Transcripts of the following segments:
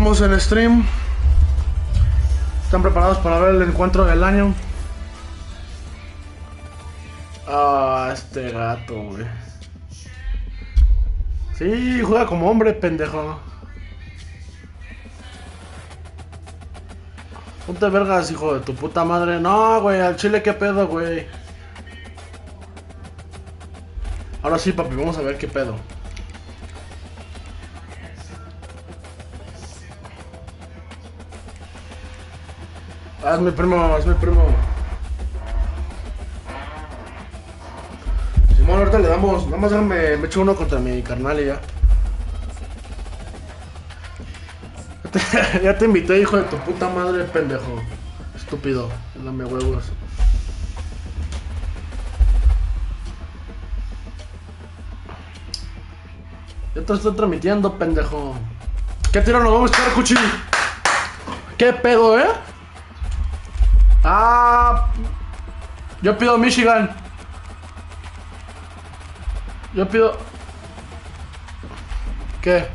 Estamos en stream. ¿Están preparados para ver el encuentro del año? Ah, este gato, güey. Sí, juega como hombre, pendejo. Ponte vergas, hijo de tu puta madre. No, güey, al chile, qué pedo, güey. Ahora sí, papi, vamos a ver qué pedo. Ah, es mi primo, es mi primo. Simón, ahorita le damos. Nada más me echo uno contra mi carnal y ya. Ya te invité, hijo de tu puta madre, pendejo. Estúpido, dame huevos. Yo te estoy transmitiendo, pendejo. ¿Qué tiro nos vamos a echar, cuchi? ¿Qué pedo, eh? Ah, yo pido Michigan. Yo pido... ¿Qué?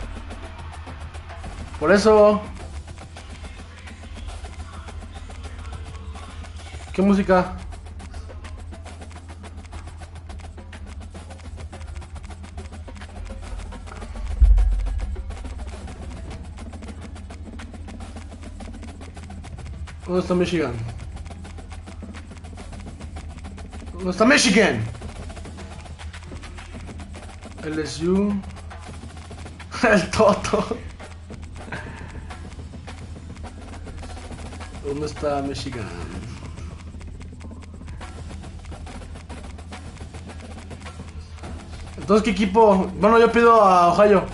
Por eso... ¿Qué música? ¿Dónde está Michigan? ¿Dónde está Michigan? LSU. El Toto. ¿Dónde está Michigan? Entonces, ¿qué equipo? Bueno, yo pido a Ohio.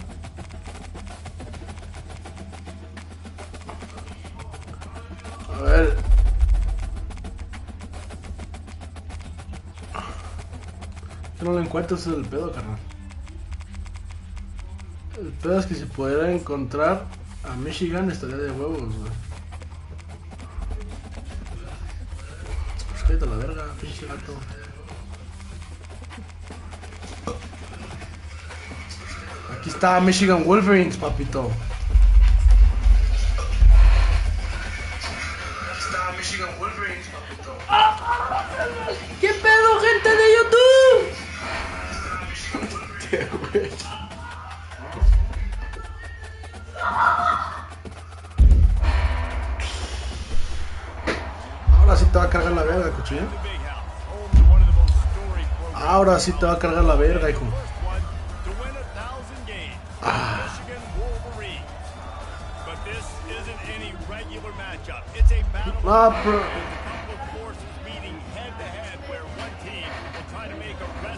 A ver. Que no lo encuentro, ese es el pedo, carnal. El pedo es que si pudiera encontrar a Michigan estaría de huevos, güey. Pues cállate a la verga, pinche gato. Aquí está Michigan Wolverines, papito. Aquí está Michigan Wolverines, papito. ¿Qué pedo, gente de YouTube? Ahora sí te va a cargar la verga, cuchillo. Ahora sí te va a cargar la verga, hijo. Ah, pero...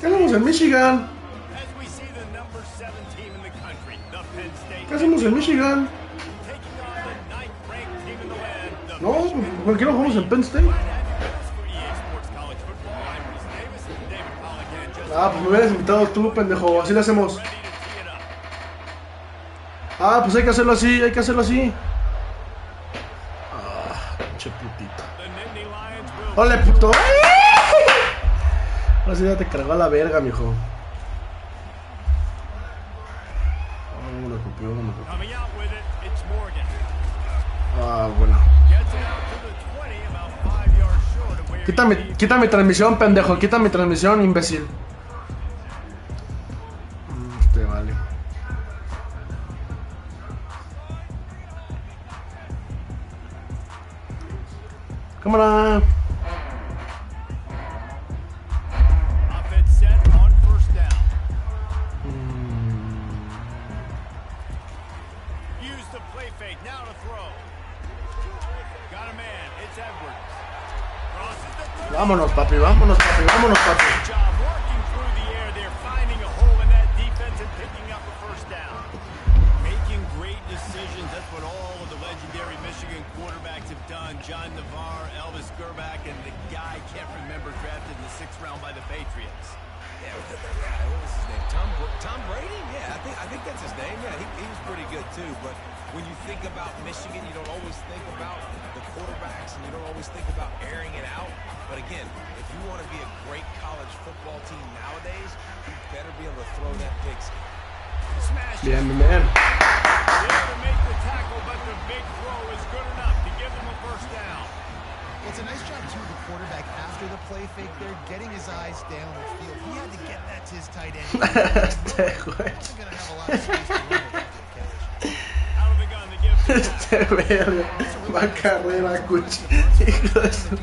¿Qué hacemos en Michigan? ¿Qué hacemos en Michigan? No, ¿por qué no jugamos en Penn State? Ah, pues me hubieras invitado tú, pendejo. Así lo hacemos. Ah, pues hay que hacerlo así, hay que hacerlo así. Ah, pinche putito. ¡Ole, puto! Ahora sí ya te cargó a la verga, mijo. No me lo copió, no me lo copió. Ah, bueno. Quita mi transmisión, pendejo. Quita mi transmisión, imbécil. Te vale. Cámara. Vámonos, papi, vámonos, papi, vámonos, papi. Tom Brady? Yeah, I think that's his name. Yeah, he was pretty good too. But when you think about Michigan, you don't always think about the quarterbacks, and you don't always think about airing it out. But again, if you want to be a great college football team nowadays, you better be able to throw that pigskin. Bien, bien. To make the tackle, but Este güey. Este verga. Va a carrera, Cuchi. Hijo de su...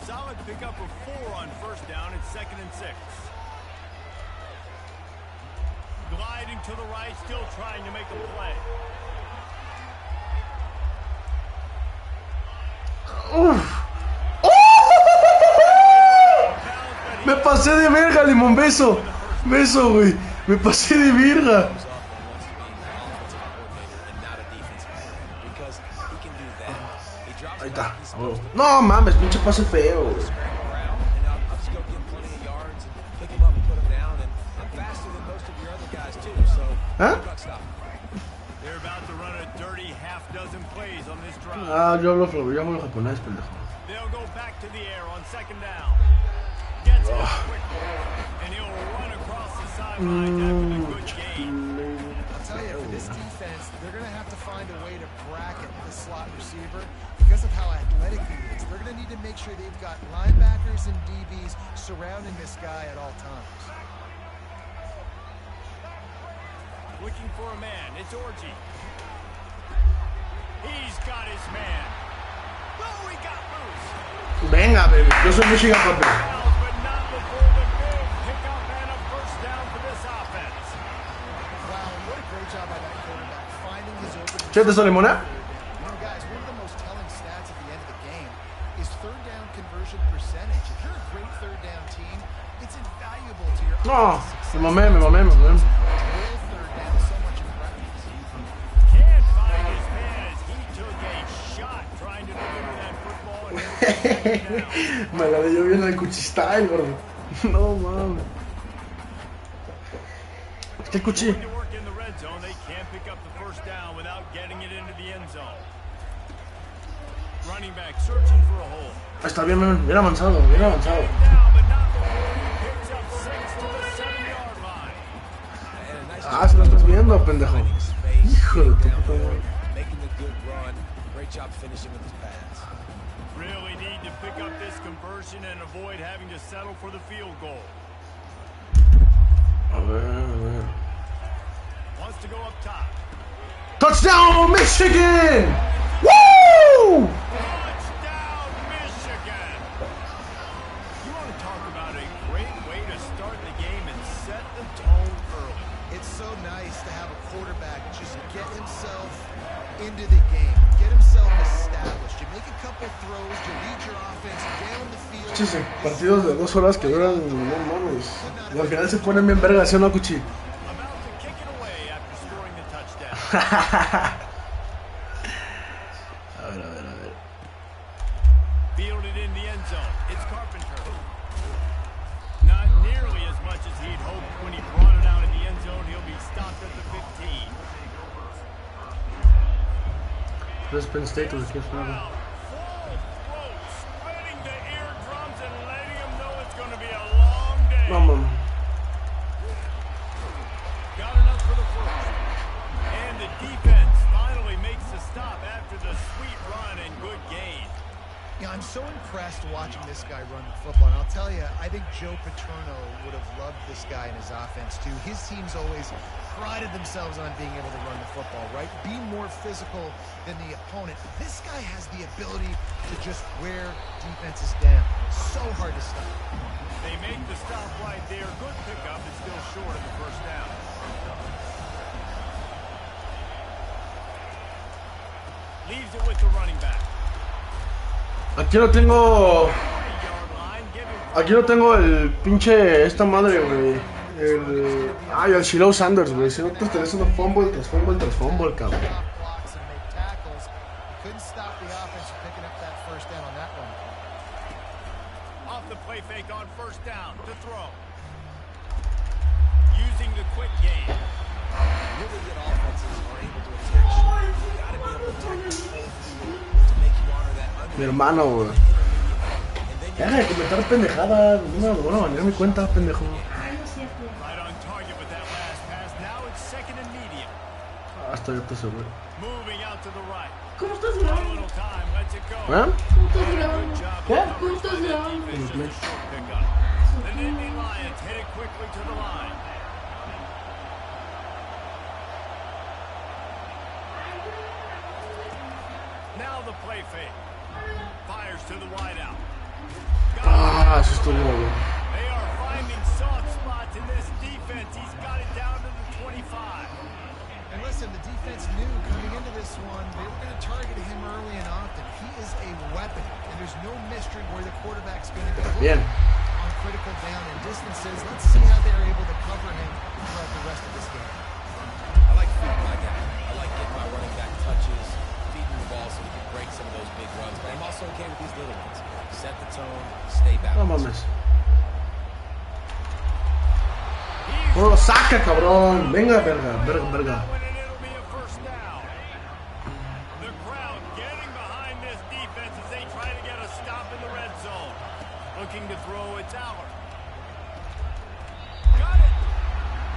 Solid pickup of 4 on first down at 2nd and 6. Gliding to the right, still trying to make a play. Me pasé de verga, Limón, beso. Beso, güey. Me pasé de verga. Ahí está. Oh. No mames, pinche pase feo, güey. ¿Ah? Ah, yo hablo japonés, pendejo. This defense, they're going to have to find a way to bracket the slot receiver because of how athletic he is. They're going to need to make sure they've got linebackers and DBs surrounding this guy at all times. Looking for a man, it's Orji. He's got his man. Oh, he got loose. Venga, baby. Yo soy Michigan, papi. But not before the big pickup and a first down for this offense. Wow, what a great job by that quarterback finding his open. ¿Qué te sale, Mona? You know, guys, one of the most telling stats at the end of the game is third down conversion percentage. If you're a great third down team, it's invaluable to your No, offense. me mamé. Real third down so much in practice. Can't find his man as he took a shot trying to deliver that football. And Me la leyó bien el cuchistyle, gordo. No mames. ¿Qué cuchi? to work in the red zone, they can't pick up the first down without getting it into the end zone. Running back searching for a hole. Está bien, bien avanzado, bien avanzado. Down, but not before he picks up 6 to the 7-yard line. Ah, se lo estás viendo, pendejo. Hijo de tu puta madre. Making a good run. Great job finishing with his pass. Really need to pick up this conversion and avoid having to settle for the field goal. A ver. Wants to go up top. Touchdown, Michigan! Woo! Touchdown, Michigan! You want to talk about a great way to start the game and set the tone early. It's so nice to have a quarterback just get himself into the game, get himself established. You make a couple throws, you lead your offense down the field. Muchos partidos de 2 horas que duran, no mames. Y al final se ponen bien verga, ¿sí o no, Cuchi? About to kick it away after scoring the touchdown. A ver. Fielded in the end zone. It's Carpenter. Not nearly as much as he'd hoped when he brought it out in the end zone. He'll be stopped at the 15. This Penn State was just Full throat, spinning the eardrums and letting him know it's going to be a long day. no, man. Got enough for the first. And the defense finally makes the stop after the sweet run and good gain. Yeah, I'm so impressed watching this guy run the football. And I'll tell you, I think Joe Paterno would have loved this guy in his offense too. His teams always prided themselves on being able to run the football, right? Be more physical than the opponent. This guy has the ability to just wear defenses down. So hard to stop. They make the stop right there. Good pickup is still short of the first down. Leaves it with the running back. Aquí lo tengo. Aquí lo tengo el pinche. Esta madre, güey. El. Ay, el Chauuuuu Sanders, güey. Si no te estás haciendo fumble tras fumble tras fumble, cabrón. Off the play fake on first down to throw. Using the quick game. Really good offenses are able to attack. You gotta be able to attack the field to make you honor that. Mi hermano, güey. Deja de comentar pendejadas. No me van a banear mi cuenta, pendejo. Right on target with that last pass. Now it's 2nd and medium. Hasta yo te seguro. Moving out to the right. ¿Cómo estás, A little time. Let's ¿Eh? Putos leones. ¿Qué? Putos leones. The Nittany Lions headed quickly to the line. Now the play fake. Fires to the wideout. Ah, eso estuvo bien. They are finding soft spots in this defense. He's got it down to the 25. And listen, the defense knew coming into this one, they were going to target him early and often. He is a weapon, and there's no mystery where the quarterback's going to go. Bien. On critical down and distances, let's see how they're able to cover him throughout the rest of this game. I like feeding my guy. I like getting my running back touches, feeding the ball so he can break some of those big runs. But I'm also okay with these little ones. Set the tone, stay back. No mames. Oh, saca, cabrón. Venga, verga, verga, verga. The crowd getting behind this defense as they try to get a stop in the red zone. Looking to throw, it's Aller. Got it!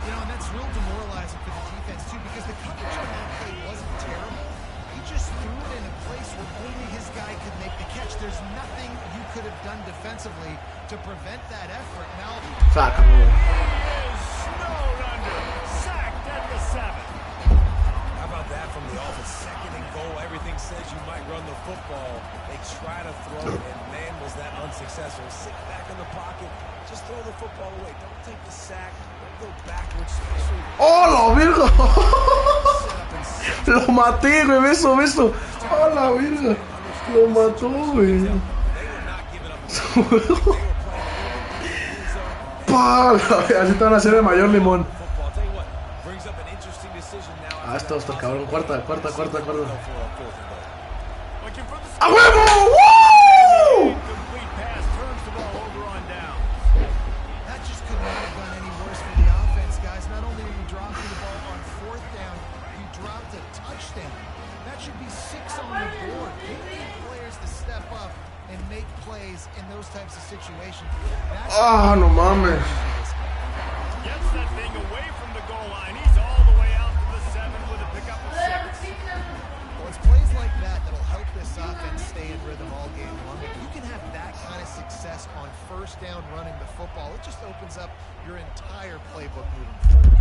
You know, and that's real demoralizing for the defense, too, because the coverage on that play wasn't terrible. He just threw it in a place where only his guy could make the catch. There's nothing you could have done defensively to prevent that effort. Now, Saca, güey. Snowed under. Sacked at the 7. How about that from the offense? Second and goal. Everything says you might run the football. They try to throw, and man, was that unsuccessful. Sit back in the pocket. Just throw the football away. Don't take the sack. Don't go backwards, especially. ¡Oh, la verga! Lo maté, güey. Beso, beso. ¡Oh, la verga! Lo mató, güey. ¡Pah! Así te van a hacer el mayor limón. Ah, esto está cabrón. Cuarta. ¡A huevo! ¡Woo! that just could not have gone any worse for the offense, guys. Not only are you dropping the ball on 4th down, you dropped a touchdown. That should be 6 on the board. You need players to step up and make plays in those types of situations. Ah, no mames. Gets that thing away from the goal line. He's all the way out to the 7 with a pickup of 6. Well, it's plays like that that'll help this offense stay in rhythm all game long. If you can have that kind of success on 1st down running the football, it just opens up your entire playbook moving forward.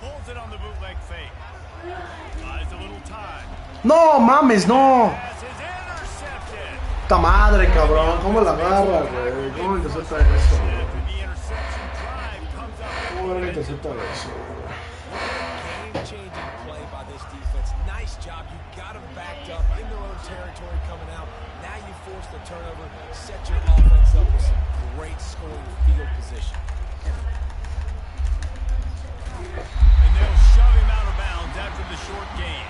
Pulls it on the bootleg fake. Buys a little time. No mames, no. Pass is intercepted. Puta madre, cabrón. ¿Cómo la agarra, güey? ¿Cómo intercepta eso? The interception drive comes up. ¿Cómo la intercepta eso? Game-changing play by this defense. Nice job. You got them backed up in their own territory coming out. Now you force the turnover. Set your offense up with some great scoring field position. And they'll shove him out of bounds after the short game.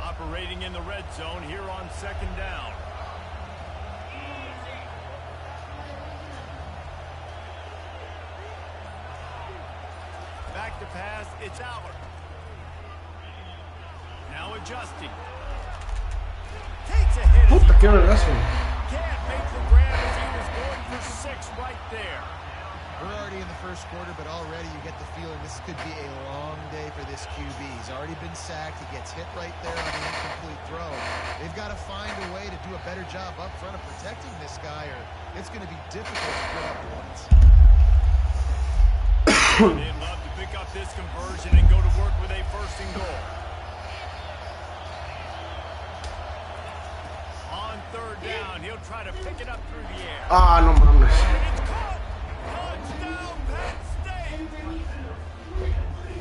Operating in the red zone here on 2nd down. Back to pass, it's Aller. Now adjusting. Takes a hit. Puta, qué vergazo. Can't make the grab as he was going for 6 right there. We're already in the 1st quarter, but already you get the feeling this could be a long day for this QB. He's already been sacked. He gets hit right there on the incomplete throw. They've got to find a way to do a better job up front of protecting this guy, or it's going to be difficult to put up points. They'd love to pick up this conversion and go to work with a 1st and goal. On 3rd down, he'll try to pick it up through the air. Ah, no mames. And it's caught! Touchdown, Penn State!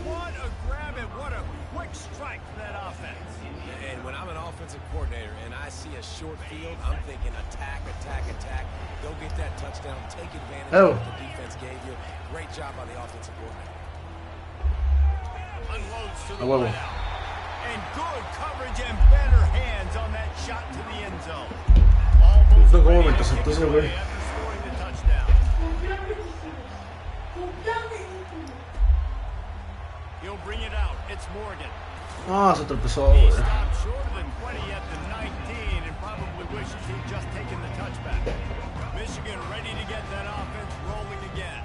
What a grab and what a quick strike for that offense. And when I'm an offensive coordinator and I see a short field, I'm thinking attack, attack, attack. Go get that touchdown, take advantage of what the defense gave you. Great job by the offensive coordinator. Unloads to the wideout. And good coverage and better hands on that shot to the end zone. Almost ready to kick it away after scoring the touchdown. He'll bring it out. It's Morgan. Ah, se tropezó, He güey. stopped shorter than 20 at the 19 and probably wishes he'd just taken the touchback. Michigan ready to get that offense rolling again.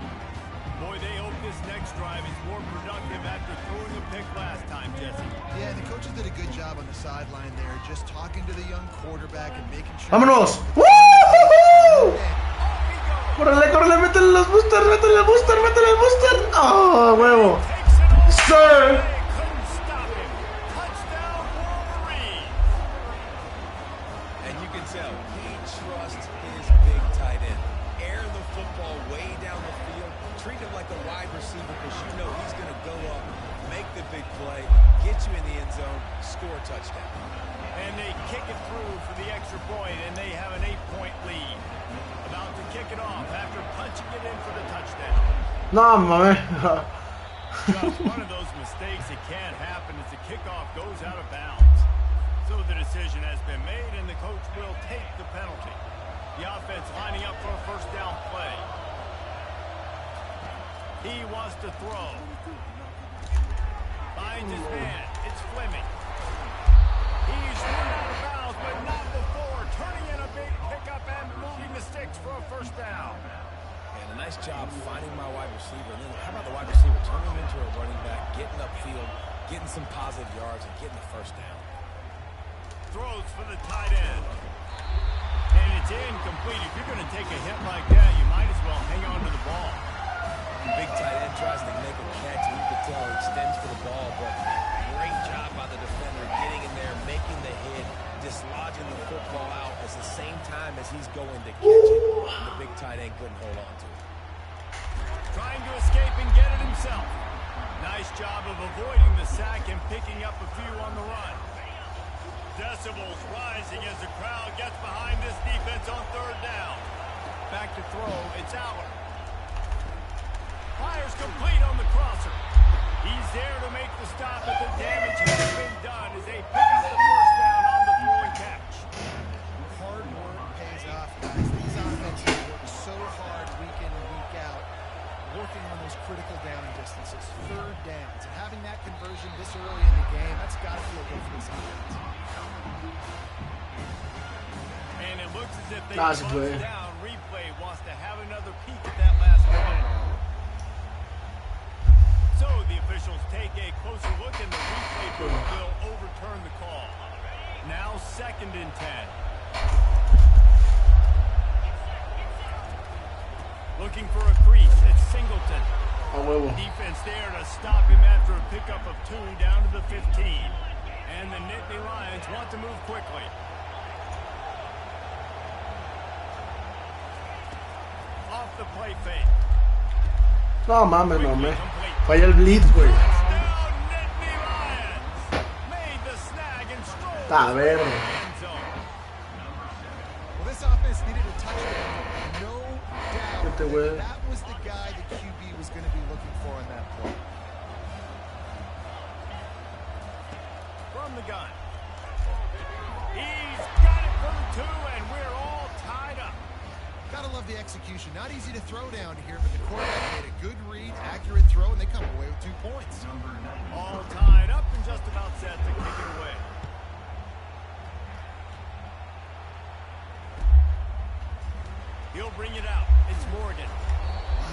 Boy, they hope this next drive is more productive after throwing a pick last time, Jesse. Yeah, the coaches did a good job on the sideline there, just talking to the young quarterback and making sure... ¡Vámonos! ¡Woo! ¡Córrele, córrele! ¡Métele los boosters! ¡Métele el booster! ¡Métele el booster! ¡Ah, huevo! Takes it all. ¡Sir! They couldn't stop him. Touchdown, Wolverine. And you can tell he trusts his big tight end. Air the football way down the field. Treat him like a wide receiver because you know he's going to go up, make the big play, get you in the end zone, score a touchdown. And they kick it through for the extra point, and they have an 8-point lead. About to kick it off after punching it in for the touchdown. No, mames. Just one of those mistakes that can't happen as the kickoff goes out of bounds. So the decision has been made, and the coach will take the penalty. The offense lining up for a first down play. He wants to throw. Finds his man. It's Fleming. He's run out of bounds, but not before. Turning in a big pickup and moving the sticks for a first down. And a nice job finding my wide receiver. And then how about the wide receiver turning him into a running back, getting upfield, getting some positive yards, and getting the first down. Throws for the tight end. And it's incomplete. If you're going to take a hit like that, you might as well hang on to the ball. The big tight end tries to make a catch, and you can tell he extends for the ball, but great job by the defender getting in there, making the hit, dislodging the football out at the same time as he's going to catch it. And the big tight end couldn't hold on to it. Trying to escape and get it himself. Nice job of avoiding the sack and picking up a few on the run. Decibels rising as the crowd gets behind this defense on third down. Back to throw, it's Allen. Fires complete on the crosser. He's there to make the stop, but the damage has been done as they pick up the first down on the throw and catch. Hard work pays off, guys. These offenses work so hard week in and week out, working on those critical down distances, third downs, and having that conversion this early in the game, that's got to feel good for this offense. And it looks as if they Nice bunched play. down. Replay wants to have another peek at that last play. So the officials take a closer look and the replay booth will overturn the call. Now 2nd and 10. Looking for a crease. It's Singleton. A huevo. Defense there to stop him after a pickup of 2 down to the 15. And the Nittany Lions want to move quickly. Off the play fake. No mames, no me. Falla el blitz, güey. Touchdown, Nittany Lions. Made the snag and strolled Está verde. end zone. Well, this offense needed a touchdown. No doubt Este güey. that was the guy the QB was going to be looking for on that play. From the gun. He's got it for the 2, and we're all tied up. Gotta love the execution. Not easy to throw down here, but the quarterback made a good read, accurate throw, and they come away with 2 points. All tied up and just about set to kick it away. He'll bring it out. It's Morgan.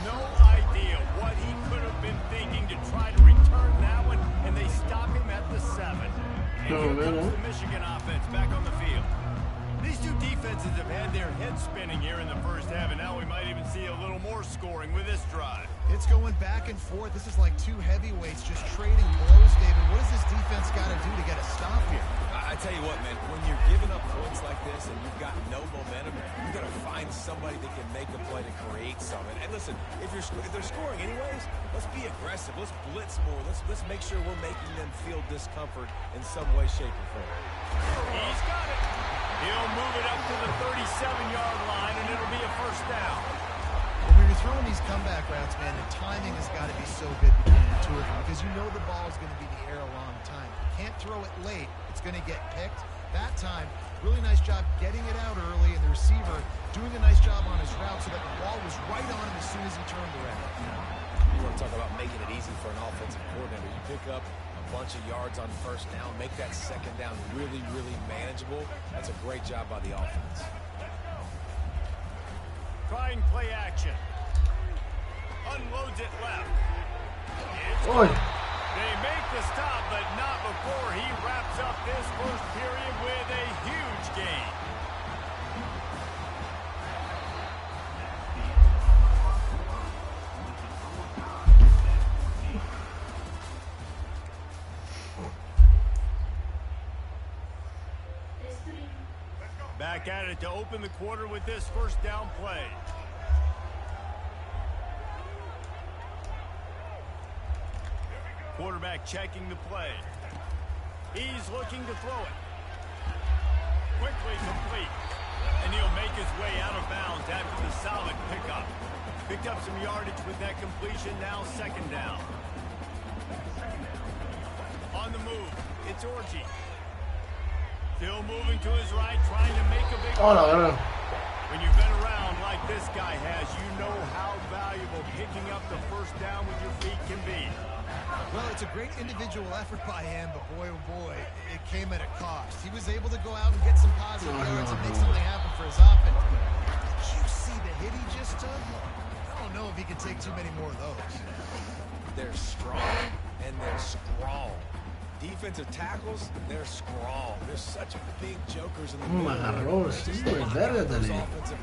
No idea what he could have been thinking to try to return that one, and they stop him at the 7. And here comes the Michigan offense back on the field. These two defenses have had their heads spinning here in the first half, and now we might even see a little more scoring with this drive. It's going back and forth. This is like 2 heavyweights just trading blows, David. What does this defense got to do to get a stop here? I tell you what, man, when you're giving up points like this and you've got no momentum, you got to find somebody that can make a play to create something. And listen, if they're scoring anyways, let's be aggressive. Let's blitz more. Let's make sure we're making them feel discomfort in some way, shape, or form. He's got it. He'll move it up to the 37-yard line, and it'll be a first down. Well, when you're throwing these comeback routes, man, the timing has got to be so good between the two of them because you know the ball is going to be in the air a long time. You can't throw it late. It's going to get picked. That time, really nice job getting it out early, and the receiver doing a nice job on his route so that the ball was right on him as soon as he turned around. You want to talk about making it easy for an offensive coordinator. You pick up a bunch of yards on first down, make that second down really, really manageable. That's a great job by the offense. Trying play action. Unloads it left. Oi. They make the stop, but not before he wraps up this first period with a huge gain. Back at it to open the quarter with this first down play. Quarterback checking the play. He's looking to throw it. Quickly complete. And he'll make his way out of bounds after the solid pickup. Picked up some yardage with that completion, now second down. On the move, it's Orgy. Still moving to his right, trying to make a big play. When you've been around like this guy has, you know how valuable picking up the first down with your feet can be. Well, it's a great individual effort by him, but boy, oh boy, it came at a cost. He was able to go out and get some positive yards and make something happen for his offense. Did you see the hit he just took? I don't know if he can take too many more of those. They're strong, and they're strong. Defensive tackles, they're strong. They're such big jokers in the middle. Offensive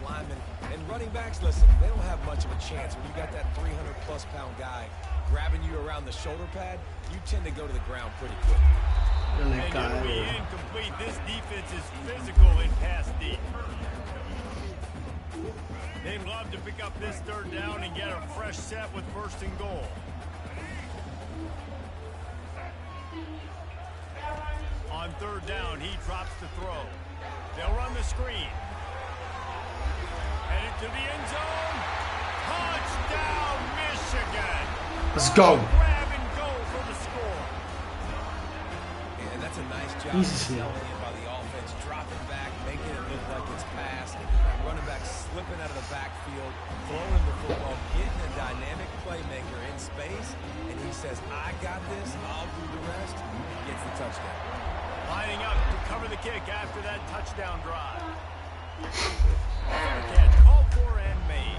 linemen and running backs, listen, they don't have much of a chance. When you got that 300-plus pound guy grabbing you around the shoulder pad, you tend to go to the ground pretty quick. And it'll be incomplete. This defense is physical in pass deep. They'd love to pick up this third down and get a fresh set with first and goal. On third down, he drops the throw. They'll run the screen. Headed to the end zone. Touchdown, Michigan. Let's go. Grab and go for the score. And that's a nice job selling it by the offense, dropping back, making it look like it's passed. Running back slipping out of the backfield, throwing the football, getting a dynamic playmaker in space, and he says, I got this, I'll do the rest. Gets the touchdown. Lining up to cover the kick after that touchdown drive. Catch called for and made.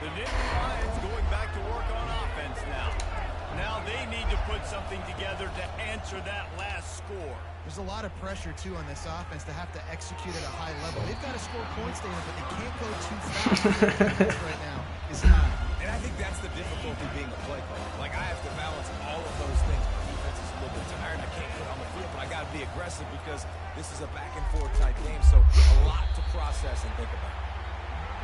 The Nittany Lions going back to work on offense now. Now they need to put something together to answer that last score. There's a lot of pressure, too, on this offense to have to execute at a high level. They've got to score points, Dana, but they can't go too fast right now. It's high. And I think that's the difficulty being a play caller. Like, I have to balance all of those things. My defense is a little bit tired. I can't get on the field, but I got to be aggressive because this is a back-and-forth type game. So a lot to process and think about.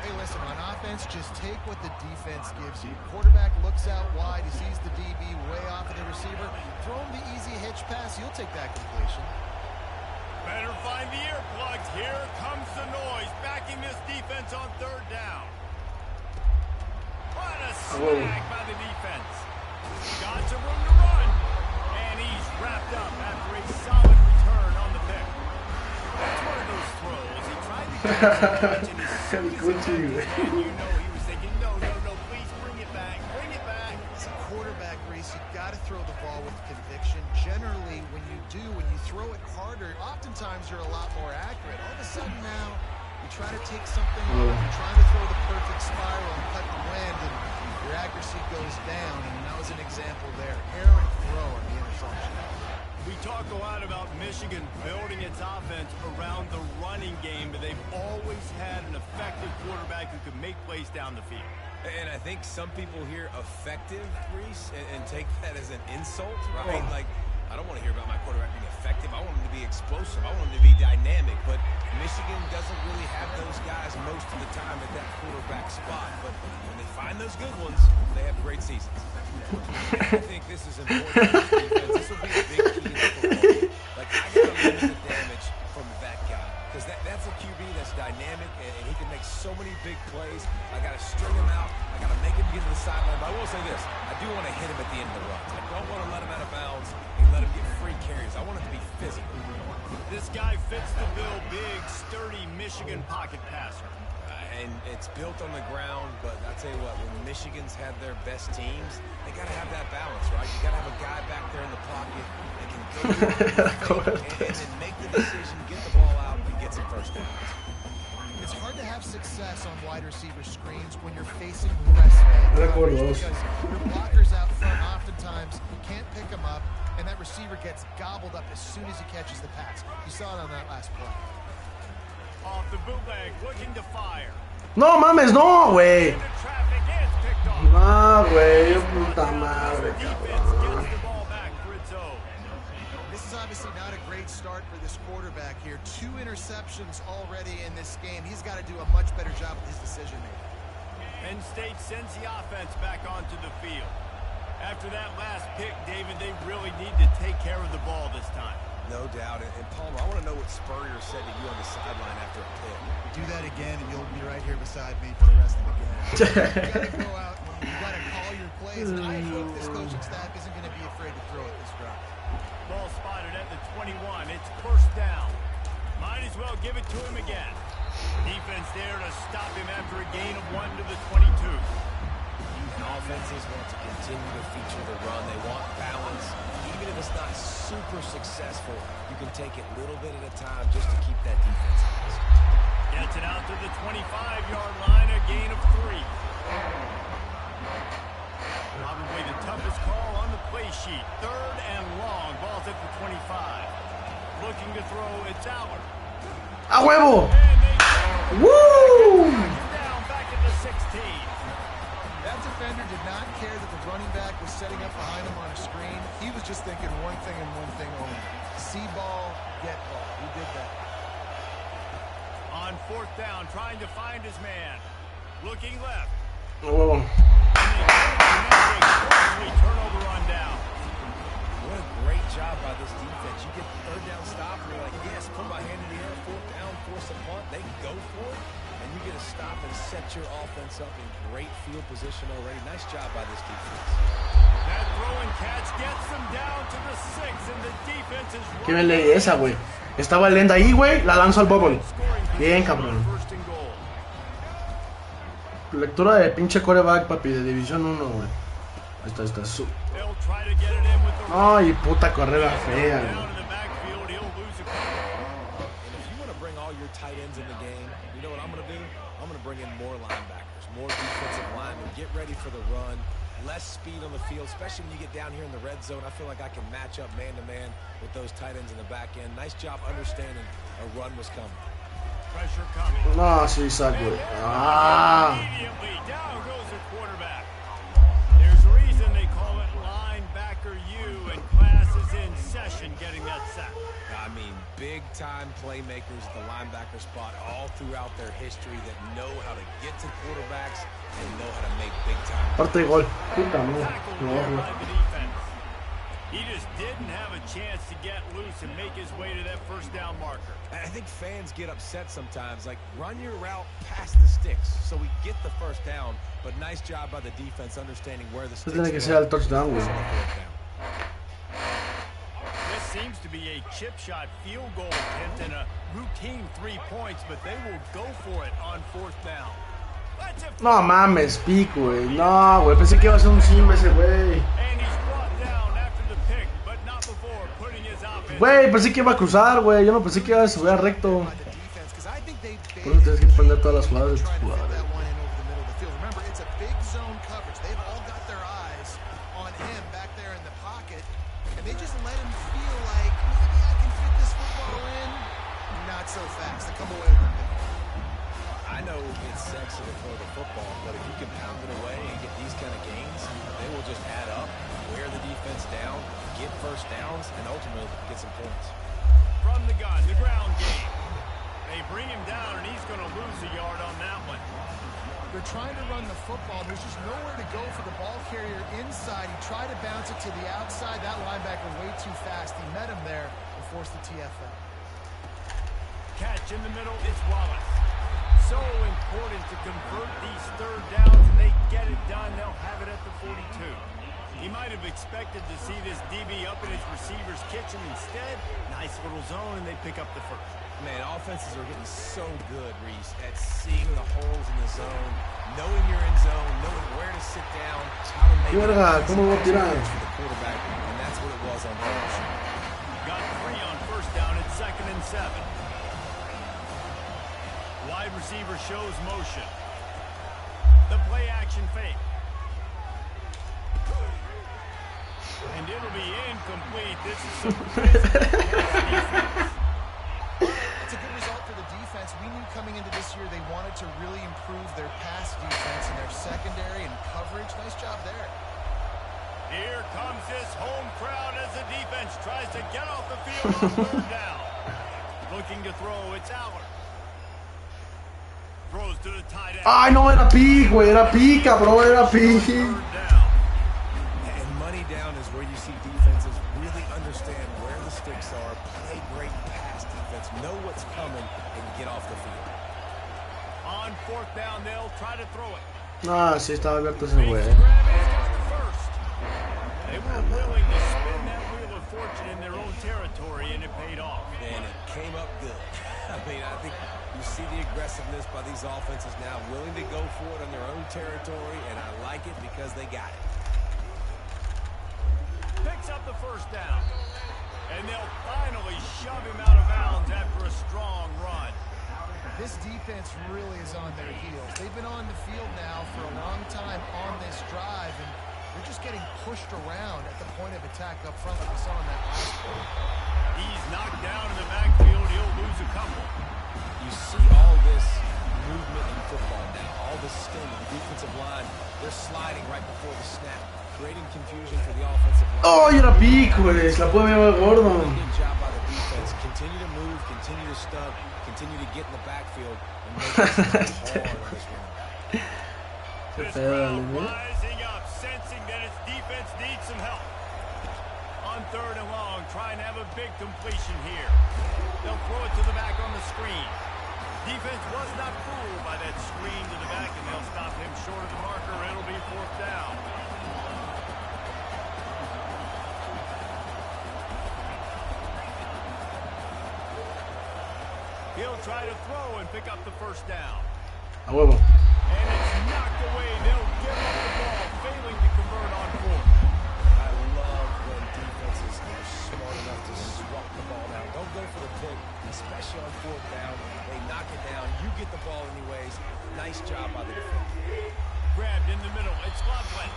Hey, listen, on offense, just take what the defense gives you. Quarterback looks out wide. He sees the DB way off of the receiver. Throw him the easy hitch pass. He'll take that completion. Better find the earplugs. Here comes the noise, backing this defense on third down. What a snag by the defense. Got some room to run. And he's wrapped up after a solid return on the pick. That's one of those throws. He tried to get some touch and you know he was thinking, no, please bring it back. Bring it back. As a quarterback, Reese, you've got to throw the ball with conviction. Generally, when you throw it harder, oftentimes you're a lot more accurate. All of a sudden now, you try to take something low, you're trying to throw the perfect spiral and cut and land, and your accuracy goes down, and that was an example there. Errant throw on the interception. We talk a lot about Michigan building its offense around the running game, but they've always had an effective quarterback who could make plays down the field. And I think some people hear effective, Reese, and take that as an insult, right? Like, I don't want to hear about my quarterback being effective. I want him to be explosive. I want him to be dynamic. But Michigan doesn't really have those guys most of the time at that quarterback spot. But when they find those good ones, they have great seasons. I think this is important for this defense. This will be a big key in the football. Like, I got to limit the damage from that guy. Because that's a QB that's dynamic, and he can make so many big plays. I got to string him out. I got to make him get to the sideline. But I will say this. I do want to hit him at the end of the runs. I don't want to let him out of bounds and let him get free carries. I want him to be physical. This guy fits the bill. Big, sturdy Michigan pocket passer. and it's built on the ground, but I tell you what, when Michigan's had their best teams, they got to have that balance, right? You got to have a guy back there in the pocket that can go and then make the decision, get the ball out, and get some first downs. It's hard to have success on wide receiver screens when you're facing press man coverage because your blockers out front oftentimes can't pick them up, and that receiver gets gobbled up as soon as he catches the pass. You saw it on that last play. Off the bootleg, looking to fire. No mames, no, güey. Into traffic, it's picked off. No, güey, puta madre, Defense gets the ball back for its own. This is obviously not a great start for this quarterback here. 2 interceptions already in this game. He's got to do a much better job with his decision making. Penn State sends the offense back onto the field. After that last pick, David, they really need to take care of the ball this time. No doubt. And Palmer, I want to know what Spurrier said to you on the sideline after a pick. Do that again, and you'll be right here beside me for the rest of the game. You got to go out, you got to call your plays. And I hope this coaching staff isn't going to be afraid to throw it this drive. Ball spotted at the 21. It's first down. Might as well give it to him again. Defense there to stop him after a gain of 1 to the 22. Offenses want to continue to feature the run. They want balance. Even if it's not super successful, you can take it little bit at a time just to keep that defense honest. Gets it out to the 25-yard line, a gain of 3. Probably the toughest call on the play sheet. 3rd and long. Ball's at the 25. Looking to throw, it's Aller. ¡A huevo! And they ¡Woo! down back at the 16. That defender did not care that the running back was setting up behind him on a screen. He was just thinking one thing and one thing only. See ball, get ball. He did that. On 4th down, trying to find his man. Looking left. ¡A huevo! Turnover on down. What a great job by this defense. You get the 3rd down stop, and you're like, yes, put my hand in the air, 4th down, force a punt. They go for it. And you get a stop and set your offense up in great field position already. Nice job by this defense. That throw and catch gets them down to the 6, and the defense is ¿Qué me leí esa, güey? Estaba lenta ahí, güey. La lanzo al bubble. Bien, cabrón. Lectura de pinche coreback, papi, de División 1, güey. Ahí está, Ay, puta carrera fea, güey. Tight ends in the game. You know what I'm going to do? I'm going to bring in more linebackers, more defensive linemen, get ready for the run, less speed on the field, especially when you get down here in the red zone. I feel like I can match up man-to-man with those tight ends in the back end. Nice job understanding a run was coming. Pressure coming. No, sí, saco, güey. Ah. Immediately down goes the quarterback. There's a reason they call it linebacker U, and class is in session getting that sack. I mean, big-time playmakers at the linebacker spot all throughout their history that know how to get to quarterbacks and know how to make big-time. Parte gol. Puta madre. No, he just didn't have a chance to get loose and make his way to that first down marker. I think fans get upset sometimes. Like, run your route past the sticks so we get the first down. But nice job by the defense understanding where the sticks tiene que ser el touchdown, güey. Seems to be a chip shot field goal attempt and a routine 3 points, but they will go for it on 4th down. No mames, pico, güey. No, güey, pensé que iba a ser un sim ese, güey. And he's brought down after the pick, but not before putting his offense. Güey, pensé que iba a cruzar, güey. Yo no pensé que iba a subir recto. Por eso tienes que prender todas las jugadas de tus jugadores. Remember, it's a big zone coverage. They've all got their eyes on him back there in the pocket, and they just let him feel like maybe I can fit this football in. Not so fast. They come away with it. I know it's sexy to throw the football, but if you can pound it away and get these kind of gains, they will just add up, wear the defense down, get first downs, and ultimately get some points. From the gun, the ground game. They bring him down, and he's going to lose a yard on that one. They're trying to run the football. There's just nowhere to go for the ball carrier inside. He tried to bounce it to the outside. That linebacker way too fast. He met him there and forced the TFL. Catch in the middle, it's Wallace. So important to convert these 3rd downs, and they get it done. They'll have it at the 42. He might have expected to see this DB up in his receiver's kitchen. Instead, nice little zone, and they pick up the first. Man, offenses are getting so good, Reese, at seeing the holes in the zone, knowing you're in zone, knowing where to sit down, how to make it for the quarterback, and that's what it was on first. Got 3 on first down at 2nd and 7. Wide receiver shows motion. The play action fake. And it'll be incomplete. This is some defense. It's a good result for the defense. We knew coming into this year they wanted to really improve their pass defense and their secondary and coverage. Nice job there. Here comes this home crowd as the defense tries to get off the field on 3rd down. Looking to throw, it's Aller. Throws to the tight end. Ay, no, era pick, güey, era pick, cabrón, era pick. And money down is where you see defenses really understand where the sticks are, play great pass defense, know what's coming, and get off the field. On 4th down, they'll try to throw it. Ah, sí, estaba abierto ese güey. They were willing to spin that wheel of fortune in their own territory, and it paid off. And it came up good. I mean, I think you see the aggressiveness by these offenses now, willing to go for it on their own territory, and I like it because they got it. Picks up the 1st down. And they'll finally shove him out of bounds after a strong run. This defense really is on their heels. They've been on the field now for a long time on this drive, and they're just getting pushed around at the point of attack up front like we saw in that last play. He's knocked down in the backfield. He'll lose a couple. You see all this movement in football now, all this sting. The defensive line, they're sliding right before the snap, creating confusion for the offensive line. Oh, y era pick, güey, se la puede ver gordo. Good job by the defense. Continue to move, continue to stunt, continue to get in the backfield, and make it hard on this one. This crowd rising up, sensing that its defense needs some help. On 3rd and long, try and have a big completion here. They'll throw it to the back on the screen. Defense was not fooled by that screen to the back, and they'll stop him short of the marker. It'll be 4th down. He'll try to throw and pick up the 1st down. A huevo. And it's knocked away. They'll give up the ball, failing to convert on 4th. I love when defenses are smart enough to swap the ball down. Don't go for the pick, especially on 4th down. They knock it down. You get the ball anyways. Nice job by the defense. Grabbed in the middle. It's Loveland.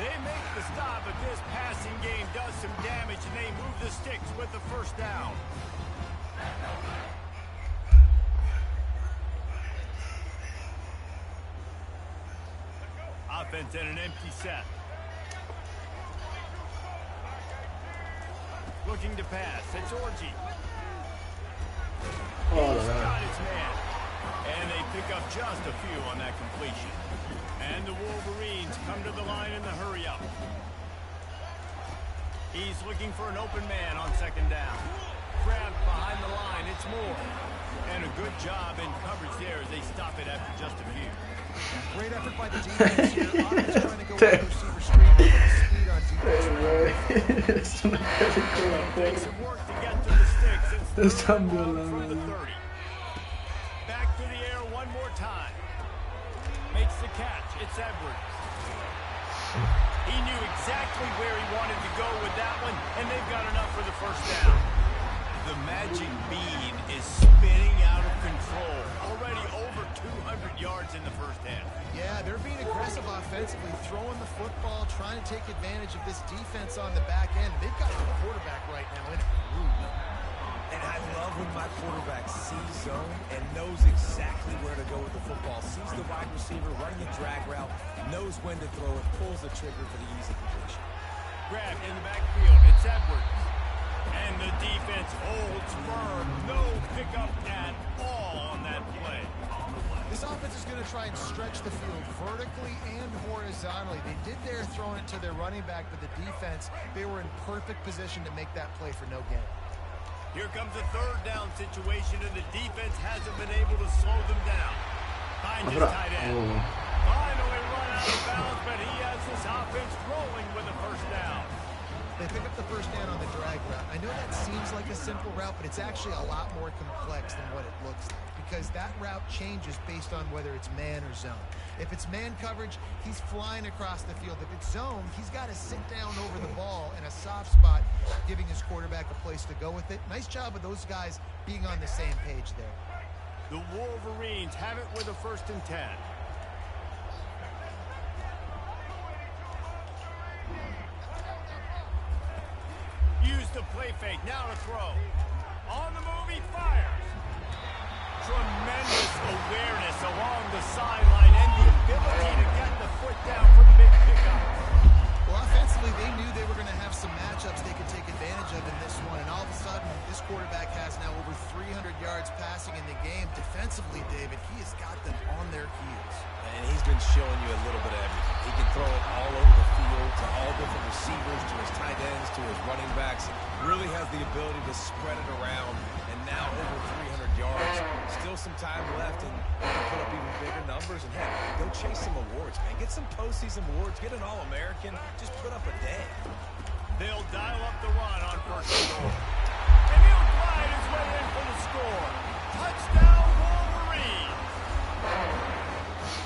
They make the stop, but this passing game does some damage, and they move the sticks with the 1st down. Offense in an empty set. Looking to pass. It's Orgy. He's got his man. And they pick up just a few on that completion. And the Wolverines come to the line in the hurry-up. He's looking for an open man on 2nd down. Grabbed behind the line. It's Moore. And a good job in coverage there as they stop it after just a few. Great effort by the defense here. Offense trying to go with the receiver screen, but speed on defense. Makes it work to get to the sticks. It's 3rd and long from the 30. Back to the air one more time. Makes the catch. It's Edwards. He knew exactly where he wanted to go with that one, and they've got enough for the 1st down. The magic bean is spinning out of control. Already over 200 yards in the 1st half. Yeah, they're being aggressive offensively, throwing the football, trying to take advantage of this defense on the back end. They've got the quarterback right now in a groove. And I love when my quarterback sees zone and knows exactly where to go with the football. Sees the wide receiver running the drag route, knows when to throw it, pulls the trigger for the easy completion. Grabbed in the backfield. It's Edwards. And the defense holds firm. No pickup at all on that play. This offense is going to try and stretch the field vertically and horizontally. They did there throwing it to their running back, but the defense, they were in perfect position to make that play for no gain. Here comes a 3rd down situation, and the defense hasn't been able to slow them down. Finds his tight end. Finally run out of bounds, but he has this offense rolling with a first down. They pick up the first down on the drag route. I know that seems like a simple route, but it's actually a lot more complex than what it looks like because that route changes based on whether it's man or zone. If it's man coverage, he's flying across the field. If it's zone, he's got to sit down over the ball in a soft spot, giving his quarterback a place to go with it. Nice job of those guys being on the same page there. The Wolverines have it with a 1st and 10. Use the play fake, now to throw. On the move, he fires. Tremendous awareness along the sideline and the ability to get the foot down for the big pickup. Well, offensively, they knew they were going to have some matchups they could take advantage of in this one, and all of a sudden, this quarterback has now over 300 yards passing in the game. Defensively, David, he has got them on their heels. And he's been showing you a little bit of everything. He can throw it all over the field to all different receivers, to his tight ends, to his running backs. Really has the ability to spread it around, and now over 300 yards. Still some time left, and he can put up even bigger numbers. And heck, go chase some awards, man. Get some postseason awards. Get an All-American. Just put up a day. They'll dial up the run on 1st and goal. And he'll glide his way in for the score. Touchdown, Wolverine!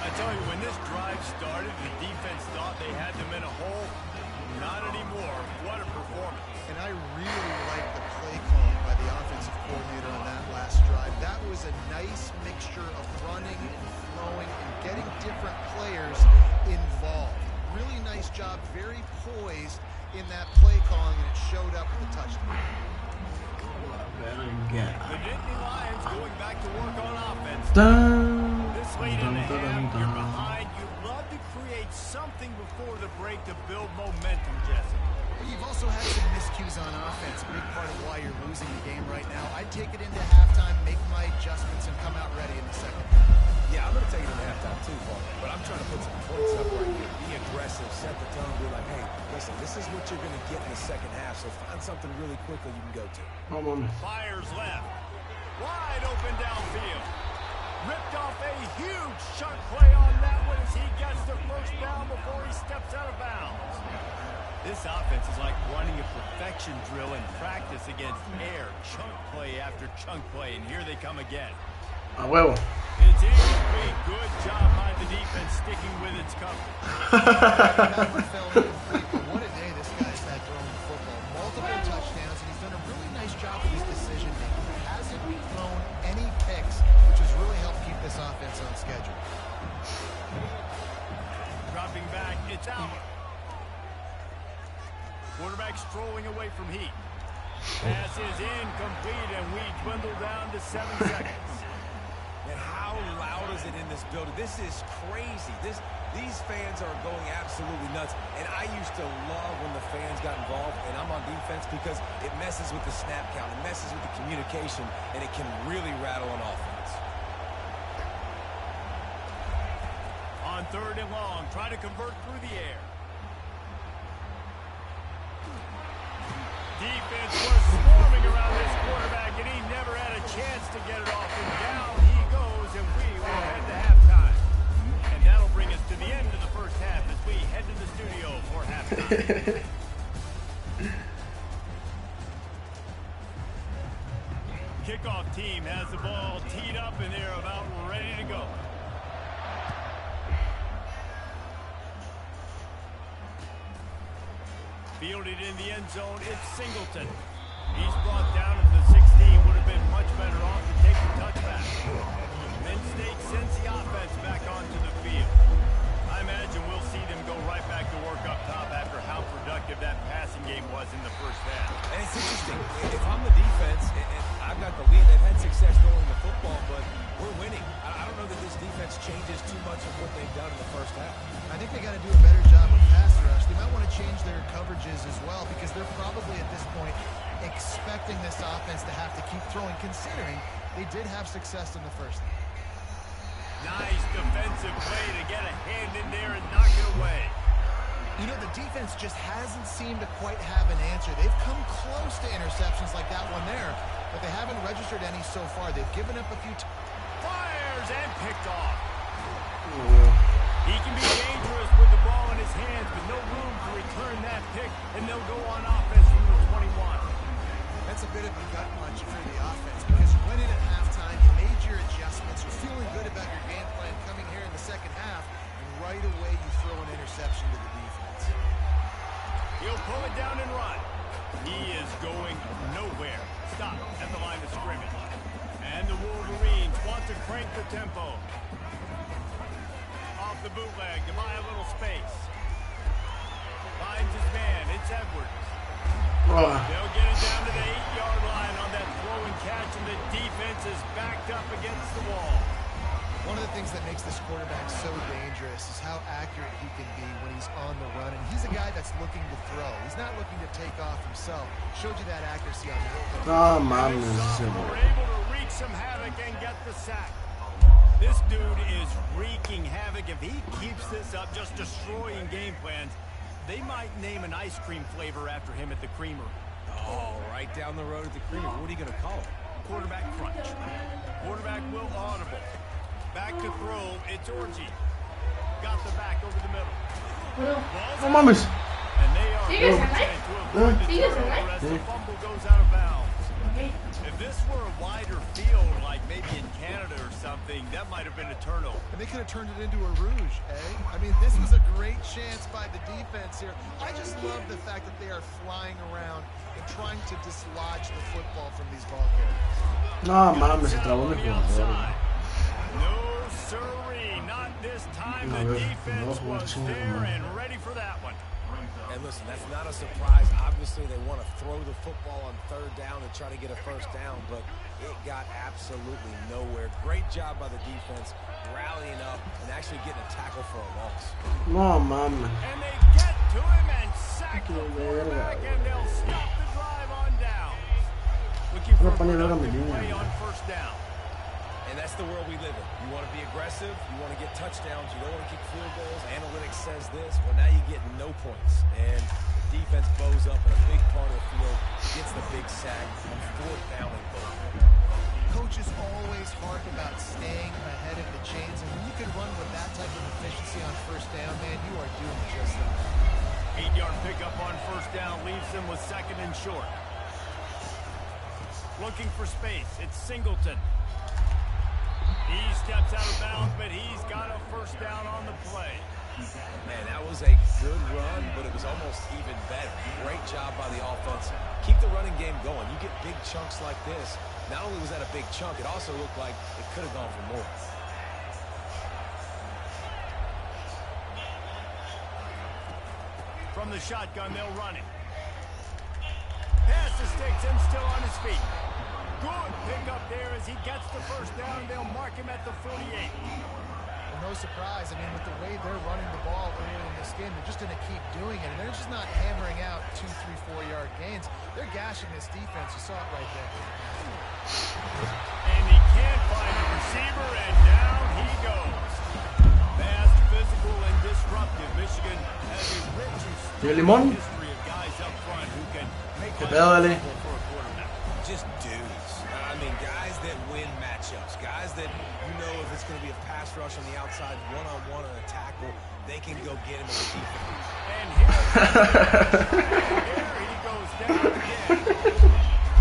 I tell you, when this drive started, the defense thought they had them in a hole. Not anymore. What a performance. And I really like the play calling by the offensive coordinator on that last drive. That was a nice mixture of running and throwing and getting different players involved. Really nice job, very poised in that play calling, and it showed up with the touchdown. The Nittany Lions going back to work on offense. Dun, This late in the dun, dun, half, dun, you're dun. behind. You'd love to create something before the break to build momentum, Jesse. But you've also had some miscues on offense, a big part of why you're losing the game right now. I'd take it into halftime, make my adjustments, and come out ready in the second half. Yeah, I'm going to take it in halftime too, Paul. But I'm trying to put some points up right here. Be aggressive, set the tone, be like, hey, listen, this is what you're going to get in the second half, so find something really quickly you can go to. Come on. Fires left. Wide open downfield. Ripped off a huge chunk play on that one as he gets the first down before he steps out of bounds. This offense is like running a perfection drill in practice against air. Chunk play after chunk play, and here they come again. A huevo. It's incomplete. Good job by the defense sticking with its cover. What a day this guy's had throwing the football. Multiple touchdowns, and he's done a really nice job with his decision making. He hasn't thrown any picks, which has really helped keep this offense on schedule. Dropping back, it's out. Quarterback strolling away from heat. Pass is incomplete, and we dwindle down to 7 seconds. And how loud is it in this building? This is crazy. These fans are going absolutely nuts. And I used to love when the fans got involved, and I'm on defense because it messes with the snap count. It messes with the communication, and it can really rattle an offense. On 3rd and long, try to convert through the air. Defense was swarming around this quarterback, and he never had a chance to get it off. And down he goes, and we will head to halftime. And that'll bring us to the end of the first half as we head to the studio for halftime. Kickoff team has the ball teed up, and they're about ready to go. Fielded in the end zone, it's Singleton. He's brought down at the 16, would have been much better off to take the touchback. Penn State sends the offense back onto the field. I imagine we'll see them go right back to work up top after how productive that passing game was in the first half. And it's interesting. If I'm the defense, and I've got the lead, they've had success throwing the football, but we're winning. I don't know that this defense changes too much of what they've done in the first half. I think they got to do a better job with pass rush. They might want to change their coverages as well because they're probably at this point expecting this offense to have to keep throwing, considering they did have success in the first half. Nice defensive play to get a hand in there and knock it away. You know, the defense just hasn't seemed to quite have an answer. They've come close to interceptions like that one there, but they haven't registered any so far. They've given up a few Fires and picked off. He can be dangerous with the ball in his hands, but no room to return that pick, and they'll go on offense from the 21. That's a bit of a gut punch for the offense because you went in at halftime, you made your adjustments, you're feeling good about your game plan coming here in the second half, and right away you throw an interception to the defense. He'll pull it down and run. He is going nowhere. Stop at the line of scrimmage. And the Wolverines want to crank the tempo. Off the bootleg to buy a little space. Finds his man. It's Edwards. They'll get it down to the 8-yard line on that throw and catch, and the defense is backed up against the wall. One of the things that makes this quarterback so dangerous is how accurate he can be when he's on the run. And he's a guy that's looking to throw. He's not looking to take off himself. Showed you that accuracy on that play. No mames. We're able to wreak some havoc and get the sack. This dude is wreaking havoc. If he keeps this up, just destroying game plans, they might name an ice cream flavor after him at the creamer. Oh, right down the road at the creamer. What are you going to call it? Quarterback crunch. Quarterback will audible. Back to throw. It's Orgy. Got the back over the middle. No mames. And they are ¿Sigues content acá? to avoid the ¿Sigues turnover acá? as the fumble goes out of bounds. Okay. If this were a wider field, like maybe in Canada or something, that might have been a turnover. And they could have turned it into a rouge, eh? I mean, this was a great chance by the defense here. I just love the fact that they are flying around and trying to dislodge the football from these ball carriers. No mames, se trabó mi jugador. No, sirree, not this time. The defense was there and ready for that one. And listen, that's not a surprise. Obviously, they want to throw the football on third down and try to get a first down, but it got absolutely nowhere. Great job by the defense, rallying up and actually getting a tackle for a loss. No mames. And they get to him and sack the quarterback, and they'll stop the drive on down. Looking for a productive play on first down. And that's the world we live in. You want to be aggressive, you want to get touchdowns, you don't want to kick field goals. Analytics says this. Well, now you get no points. And the defense bows up in a big part of the field, gets the big sack on fourth down and goal. Coaches always harp about staying ahead of the chains, and when you can run with that type of efficiency on first down, man, you are doing just that. 8-yard pickup on first down leaves them with second and short. Looking for space. It's Singleton. He steps out of bounds, but he's got a first down on the play. Man, that was a good run, but it was almost even better. Great job by the offense. Keep the running game going. You get big chunks like this. Not only was that a big chunk, it also looked like it could have gone for more. From the shotgun, they'll run it. Pass to Stigson, still on his feet. Good pickup there as he gets the first down. They'll mark him at the 48. Well, no surprise. I mean, with the way they're running the ball early in this game, they're just going to keep doing it. And they're just not hammering out 2, 3, 4-yard gains. They're gashing this defense. You saw it right there. And he can't find the receiver, and down he goes. Fast, physical, and disruptive. Michigan has a rich history of guys up front who can make life difficult for a quarterback. Just dudes. I mean, guys that win matchups. Guys that, you know, if it's going to be a pass rush on the outside, one-on-one or a tackle, they can go get him in the defense. And here he goes down again.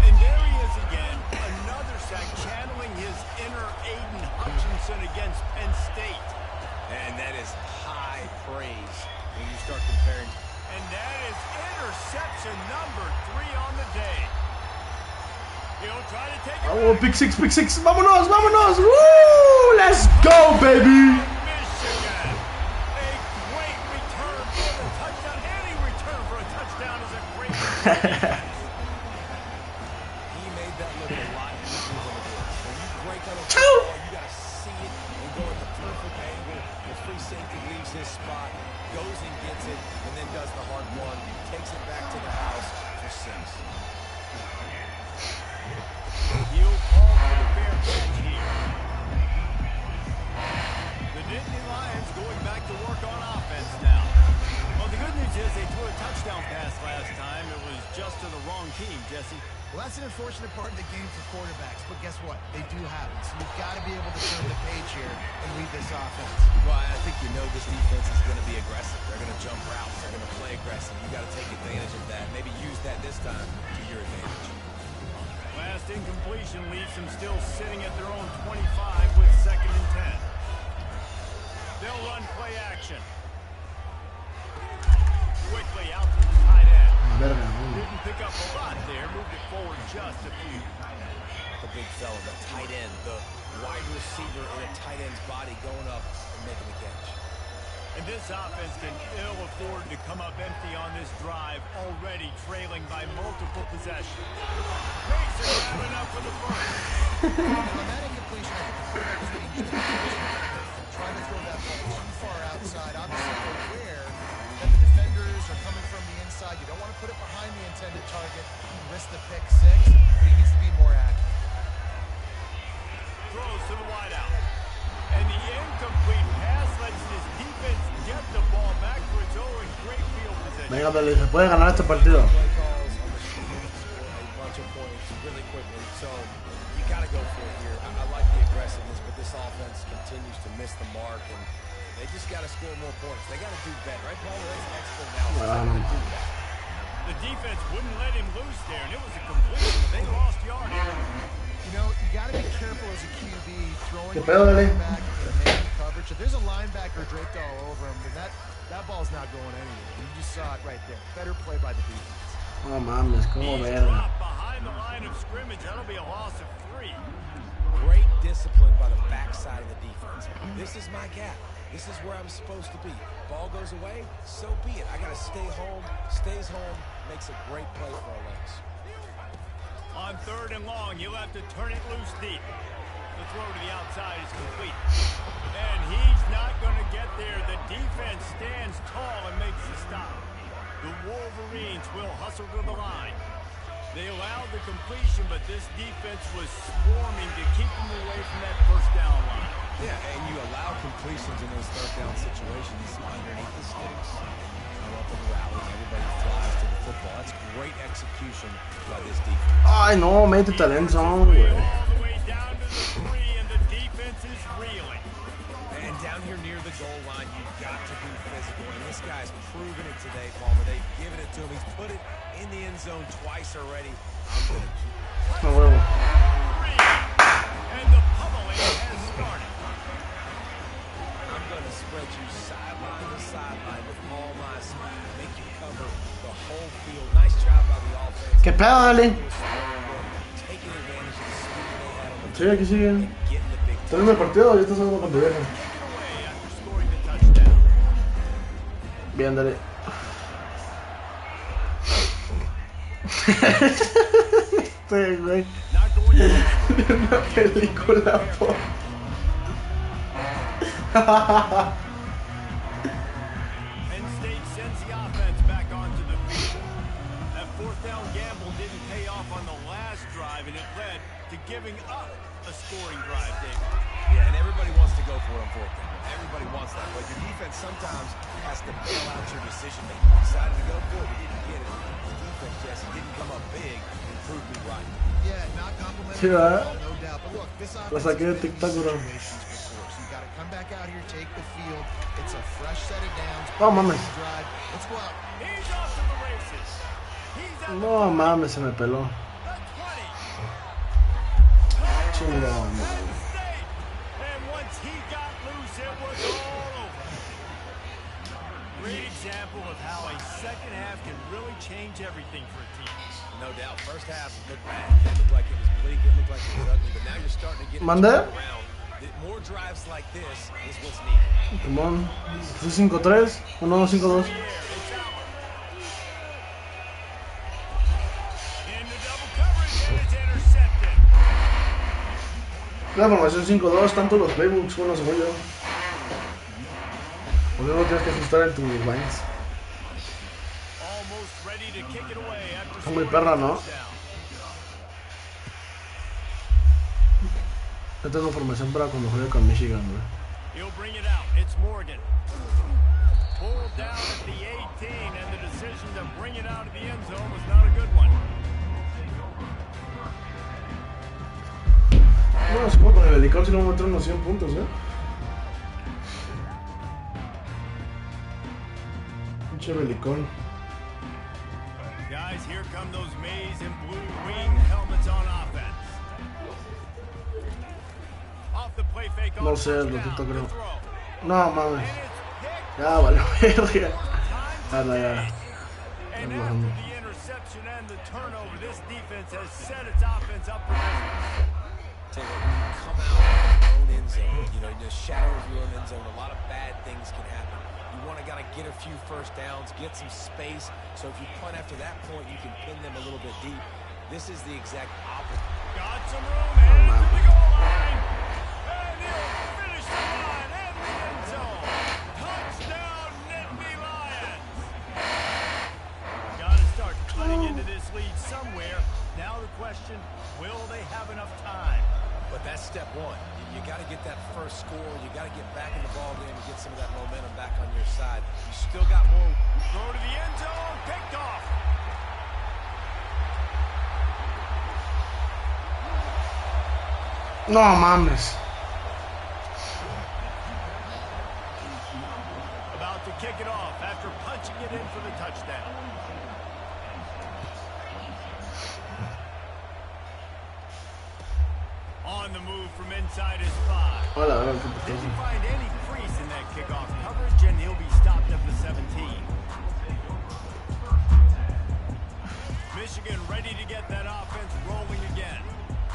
And there he is again. Another sack, channeling his inner Aiden Hutchinson against Penn State. And that is high praise when you start comparing. And that is interception number 3 on the day. He'll try to take it Oh, back. pick six. Vámonos, vámonos. Woo! Let's go, baby. Michigan. A great return for the touchdown. Any return for a touchdown is a great return. He made that look a lot easier than it is. When you break on a football, you got to see it and go at the perfect angle. The free safety leaves his spot, goes and gets it, and then does the hard one, takes it back to the house for 6. He'll call for the fair catch here. The Nittany Lions going back to work on offense now. Well, the good news is they threw a touchdown pass last time. It was just to the wrong team, Jesse. Well, that's an unfortunate part of the game for quarterbacks, but guess what? They do have it. So you've got to be able to turn the page here and read this offense. Well, I think you know this defense is going to be aggressive. They're going to jump routes. They're going to play aggressive. You got to take advantage of that. Maybe use that this time to your advantage. Last incompletion leaves them still sitting at their own 25 with 2nd and 10. They'll run play action. Quickly out to the tight end. Didn't pick up a lot there. Moved it forward just a few. The big fella, the tight end, the wide receiver in a tight end's body going up and making the catch. And this offense can ill afford to come up empty on this drive, already trailing by multiple possessions. Mason grabbing up for the first. On that incompletion, I think the quarterback was being just trying to throw that ball too far outside. Obviously, aware that the defenders are coming from the inside. You don't want to put it behind the intended target and risk the pick six, but he needs to be more accurate. Throws to the wideout. And the incomplete pass lets his defense get the ball back for its own great field position. Venga, Deli, se puede ganar este partido. Play calls on the sheet score a bunch of points really quickly, so you got to go for it here. I like the aggressiveness, but this offense continues to miss the mark, and they just got to score more points. They got to do better, right, Paul? That's expert analysis. Do that. The defense wouldn't let him loose there, and it was a completion. They lost yardage. You know, you got to be careful as a QB throwing ¿Qué pedo, Deli? back and making coverage. If there's a linebacker draped all over him, then that ball's not going anywhere. You just saw it right there. Better play by the defense. No mames, como He's verga. dropped behind the line of scrimmage. That'll be a loss of 3. Great discipline by the backside of the defense. This is my gap. This is where I'm supposed to be. Ball goes away, so be it. I got to stay home. Stays home, makes a great play for our legs. On 3rd and long, he'll have to turn it loose deep. The throw to the outside is complete. And he's not going to get there. The defense stands tall and makes the stop. The Wolverines will hustle to the line. They allowed the completion, but this defense was swarming to keep them away from that first down line. Yeah, and you allow completions in those 3rd down situations underneath the sticks. Come up and rally. Everybody flies to the football. That's great execution by this defense. Ay, no, métete al end zone, güey. All the way down to the 3, and the defense is reeling. And down here near the goal line, you've got to be physical. And this guy's proven it today, Palmer. They've given it to him. He's put it in the end zone twice already. I'm going to keep No huevo. And the pummeling has started. I'm going to spread you sideline to sideline with all my speed. Make you cover the whole field. Nice job by the offense. ¿Qué pedo, Deli? Taking advantage of the speed they had on the Sí, aquí sigue. and getting the big Termina el partido, ya estás hablando con tu vieja. Away after scoring the touchdown. Bien, Deli. Este güey. Not going to Una película, po. Penn State sends the offense back onto the field. That 4th down gamble didn't pay off on the last drive, and it led to giving up a scoring drive, David. Yeah, and everybody wants to go for it on 4th down. Everybody wants that, but your defense sometimes has to bail out your decision making. You decided to go good, you didn't get it. The defense, Jesse, didn't come up big and proved me right. Yeah, not complimentary Sí, ¿verdad? at all, no doubt. But look, this Lo offense saqué de has been in TikTok, bro. situations before, so you got to come back out here, take the field. It's a fresh set of downs. Oh, mames. Drive. Let's go out. He's off to the races. He's at No mames, se me peló. the 20. Chingado, Penn madre. State. And once he got loose, it was all over. Great example of how a second half can really change everything for a team. No doubt. First half looked bad. It looked like it was bleak. It looked like it was ugly. But now you're starting to get it ¿Mande? turned around. More drives like this is what's needed. Simón. ¿Es 5-3? ¿O no, 5-2? Yeah, it's out. Into double coverage, and it's intercepted. La formación 5-2, tanto los playbooks, bueno, según yo. Por eso no tienes que ajustar en tus lines. Almost ready to kick it away after Está muy scoring perra, a ¿no? touchdown. Esta es la formación para cuando juegue con Michigan, güey. He'll bring it out. It's Morgan. Pulled down at the 18, and the decision to bring it out of the end zone was not a good one. No, seguro con el helicóptero si no me meter unos 100 puntos, Pinche belicón. Guys, here come those maize and blue wing helmets on offense. Off the play fake on No sé, first lo down, quito, creo. the throw. No mames. And it's picked Ya, vale, verga. Ah, no, ya. And after the interception and the turnover, this defense has set its offense up for business. Take it, come out of your own end zone. You know, in the shadow of your own end zone, a lot of bad things can happen. You want to gotta get a few first downs, get some space. So if you punt after that point, you can pin them a little bit deep. This is the exact opposite. Got some room and to the goal line. And he'll finish the line and the end zone. Touchdown, Nittany Lions. Got to start cutting into this lead somewhere. Now the question, will they have enough time? But that's step one. You got to get that first score. You got to get back in the ball game and get some of that momentum back on your side. You still got more. Throw to the end zone, picked off. No mames. About to kick it off after punching it in for the touchdown. On the move from inside his 5. Hola, hola, Didn't find any crease in that kickoff coverage, and he'll be stopped at the 17. Michigan ready to get that offense rolling again.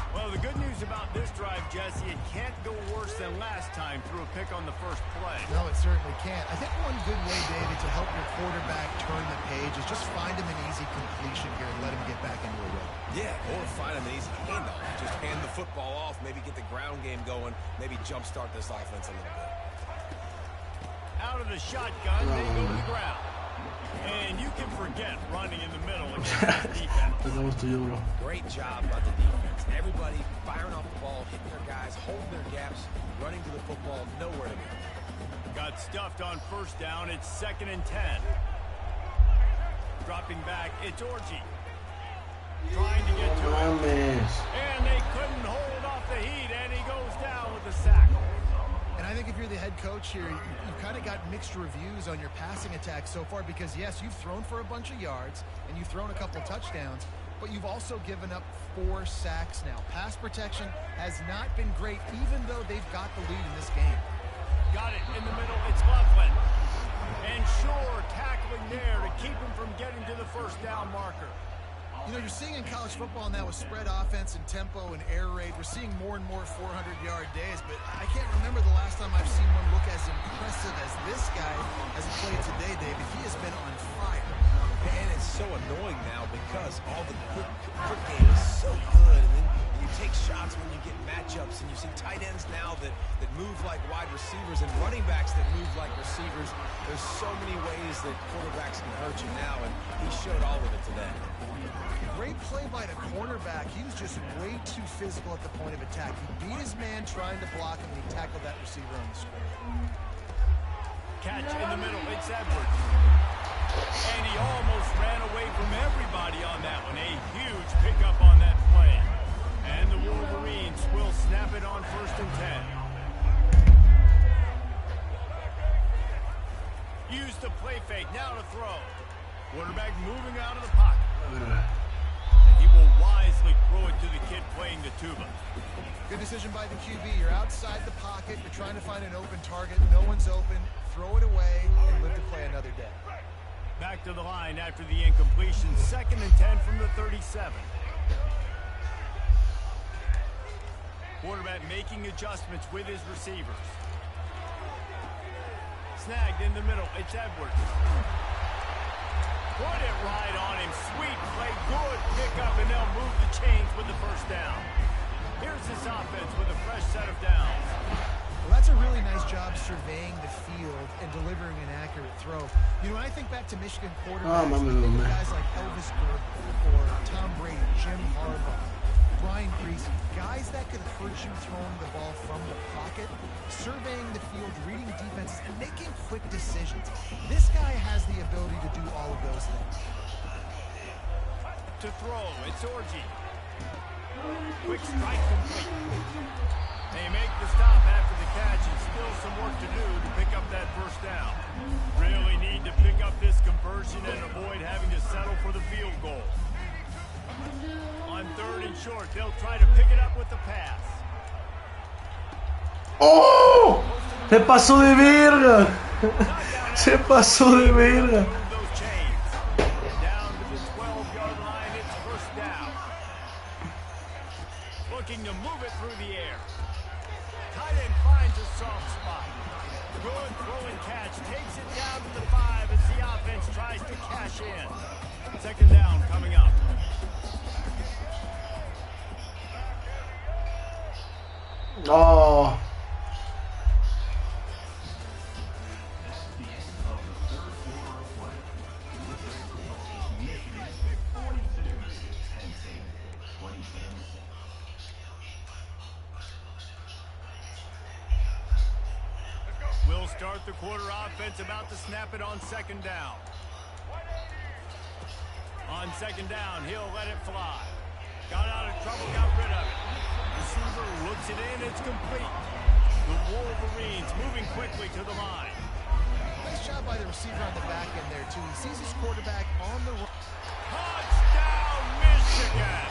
Well, the good news about this drive, Jesse, it can't go worse than last time through a pick on the first play. No, it certainly can't. I think one good way, David, to help your quarterback turn the page is just find him an easy completion here and let him get back into a rhythm. Yeah, or find him an easy handoff. Just hand the football off, maybe get the ground game going, maybe jumpstart this offense a little bit. Out of the shotgun, they go to the ground. And you can forget running in the middle against this defense. Great job by the defense. Everybody firing off the ball, hitting their guys, holding their gaps, running to the football, nowhere to go. Got stuffed on first down. It's 2nd and 10. Dropping back, it's Orji. Trying to get to it. And they couldn't hold off the heat, and he goes down with a sack. And I think if you're the head coach here, you've kind of got mixed reviews on your passing attack so far because, yes, you've thrown for a bunch of yards and you've thrown a couple touchdowns, but you've also given up 4 sacks now. Pass protection has not been great, even though they've got the lead in this game. Got it in the middle. It's Loveland. And Shore tackling there to keep him from getting to the first down marker. You know, you're seeing in college football now with spread offense and tempo and air raid, we're seeing more and more 400-yard days, but I can't remember the last time I've seen one look as impressive as this guy has played today, David. He has been on fire. And it's so annoying now because all the quick game is so good, and then you take shots when you get matchups, and you see tight ends now that move like wide receivers and running backs that move like receivers. There's so many ways that quarterbacks can hurt you now, and he showed all of it today. Great play by the cornerback. He was just way too physical at the point of attack. He beat his man trying to block him, and he tackled that receiver on the square. Catch in the middle. It's Edwards. And he almost ran away from everybody on that one. A huge pickup on that play. And the Wolverines will snap it on 1st and 10. Use the play fake. Now to throw. Quarterback moving out of the pocket. And he will wisely throw it to the kid playing the tuba. Good decision by the QB. You're outside the pocket. You're trying to find an open target. No one's open. Throw it away and live to play another day. Back to the line after the incompletion. 2nd and 10 from the 37. Quarterback making adjustments with his receivers. Snagged in the middle. It's Edwards. Put it right on him. Sweet play. Good pickup, and they'll move the chains with the first down. Here's this offense with a fresh set of downs. Well, that's a really nice job surveying the field and delivering an accurate throw. You know, when I think back to Michigan quarterbacks, I think of guys like Elvis Gerber or Tom Brady, Jim Harbaugh, Brian Greasy, guys that could hurt you throwing the ball from the pocket, surveying the field, reading defenses, and making quick decisions. This guy has the ability to do all of those things. To throw, it's Orji. Quick strike complete. They'll try to pick it up with the pass. ¡Oh! Se pasó de verga. Se pasó de verga. Those chains. Down to the 12-yard line. It's first down. Looking to move it through the air. Tight end finds a soft spot. Good throw and catch. Takes it down to the 5 as the offense tries to cash in. Second down coming up. Oh. We'll start the quarter offense, about to snap it on second down. On second down, he'll let it fly. Got out of trouble, got rid of it. Receiver looks it in, it's complete. The Wolverines moving quickly to the line. Nice job by the receiver on the back end there, too. He sees his quarterback on the run. Touchdown, Michigan!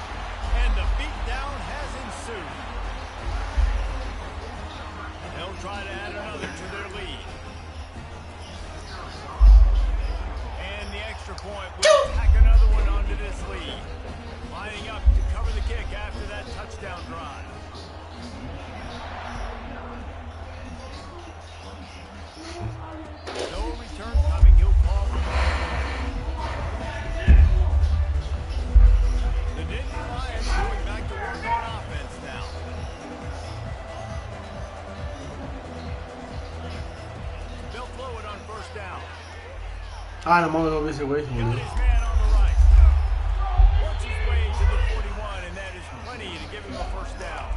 And the beatdown has ensued. They'll try to add another to their lead. And the extra point will tack another one onto this lead. Lining up to cover the kick after that touchdown drive. No return coming, he'll call the ball. The Nittany Lions going back to work on offense now. They'll throw it on first down. Ah, no mames, no vi ese güey. Got his man on the right. Works his way to the 41, and that is plenty to give him a first down.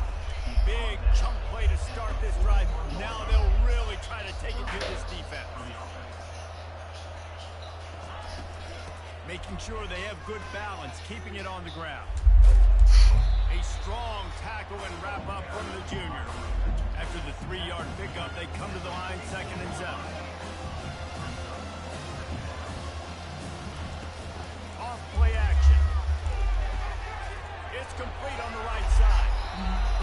Big chunk play to start this drive. Now they'll really try to take it to this defense. Making sure they have good balance, keeping it on the ground. A strong tackle and wrap up from the junior. After the 3-yard pickup, they come to the line, 2nd and 7. Off play action. It's complete on the right side.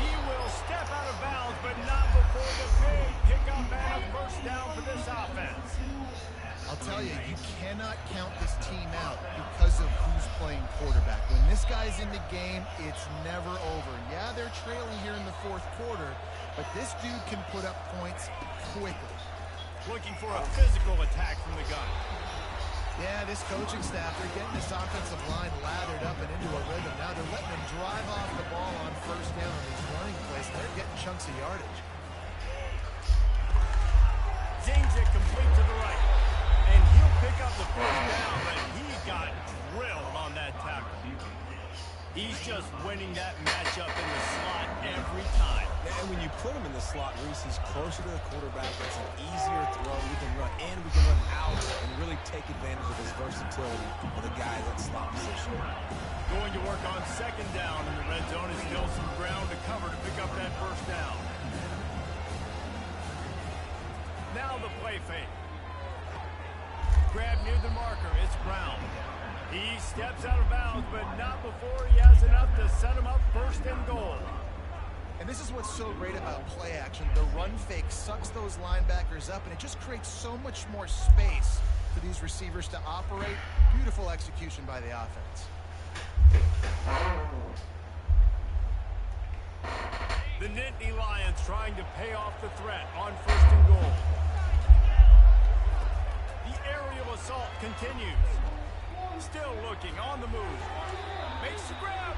He will step out of bounds, but not before the big pickup and a first down for this offense. I'll tell you, you cannot count this team out because of who's playing quarterback. When this guy's in the game, it's never over. Yeah, they're trailing here in the 4th quarter, but this dude can put up points quickly. Looking for a physical attack from the gun. Yeah, this coaching staff, they're getting this offensive line lathered up and into a rhythm. Now they're letting them drive off the ball on first down on these running plays. They're getting chunks of yardage. Zings it complete to the right. And he'll pick up the first down, but he got drilled on that tackle. He's just winning that matchup in the slot every time. Yeah, and when you put him in the slot, Reese, he's closer to the quarterback. It's an easier throw. We can run in, we can run out, and really take advantage of his versatility of the guy at slot position. Going to work on second down in the red zone. Is still some ground to cover to pick up that first down. Now the play fake. Grab near the marker. It's Brown. He steps out of bounds, but not before he has enough to set him up 1st and goal. And this is what's so great about play action. The run fake sucks those linebackers up, and it just creates so much more space for these receivers to operate. Beautiful execution by the offense. The Nittany Lions trying to pay off the threat on 1st and goal. The aerial assault continues. Still looking on the move. Makes the grab.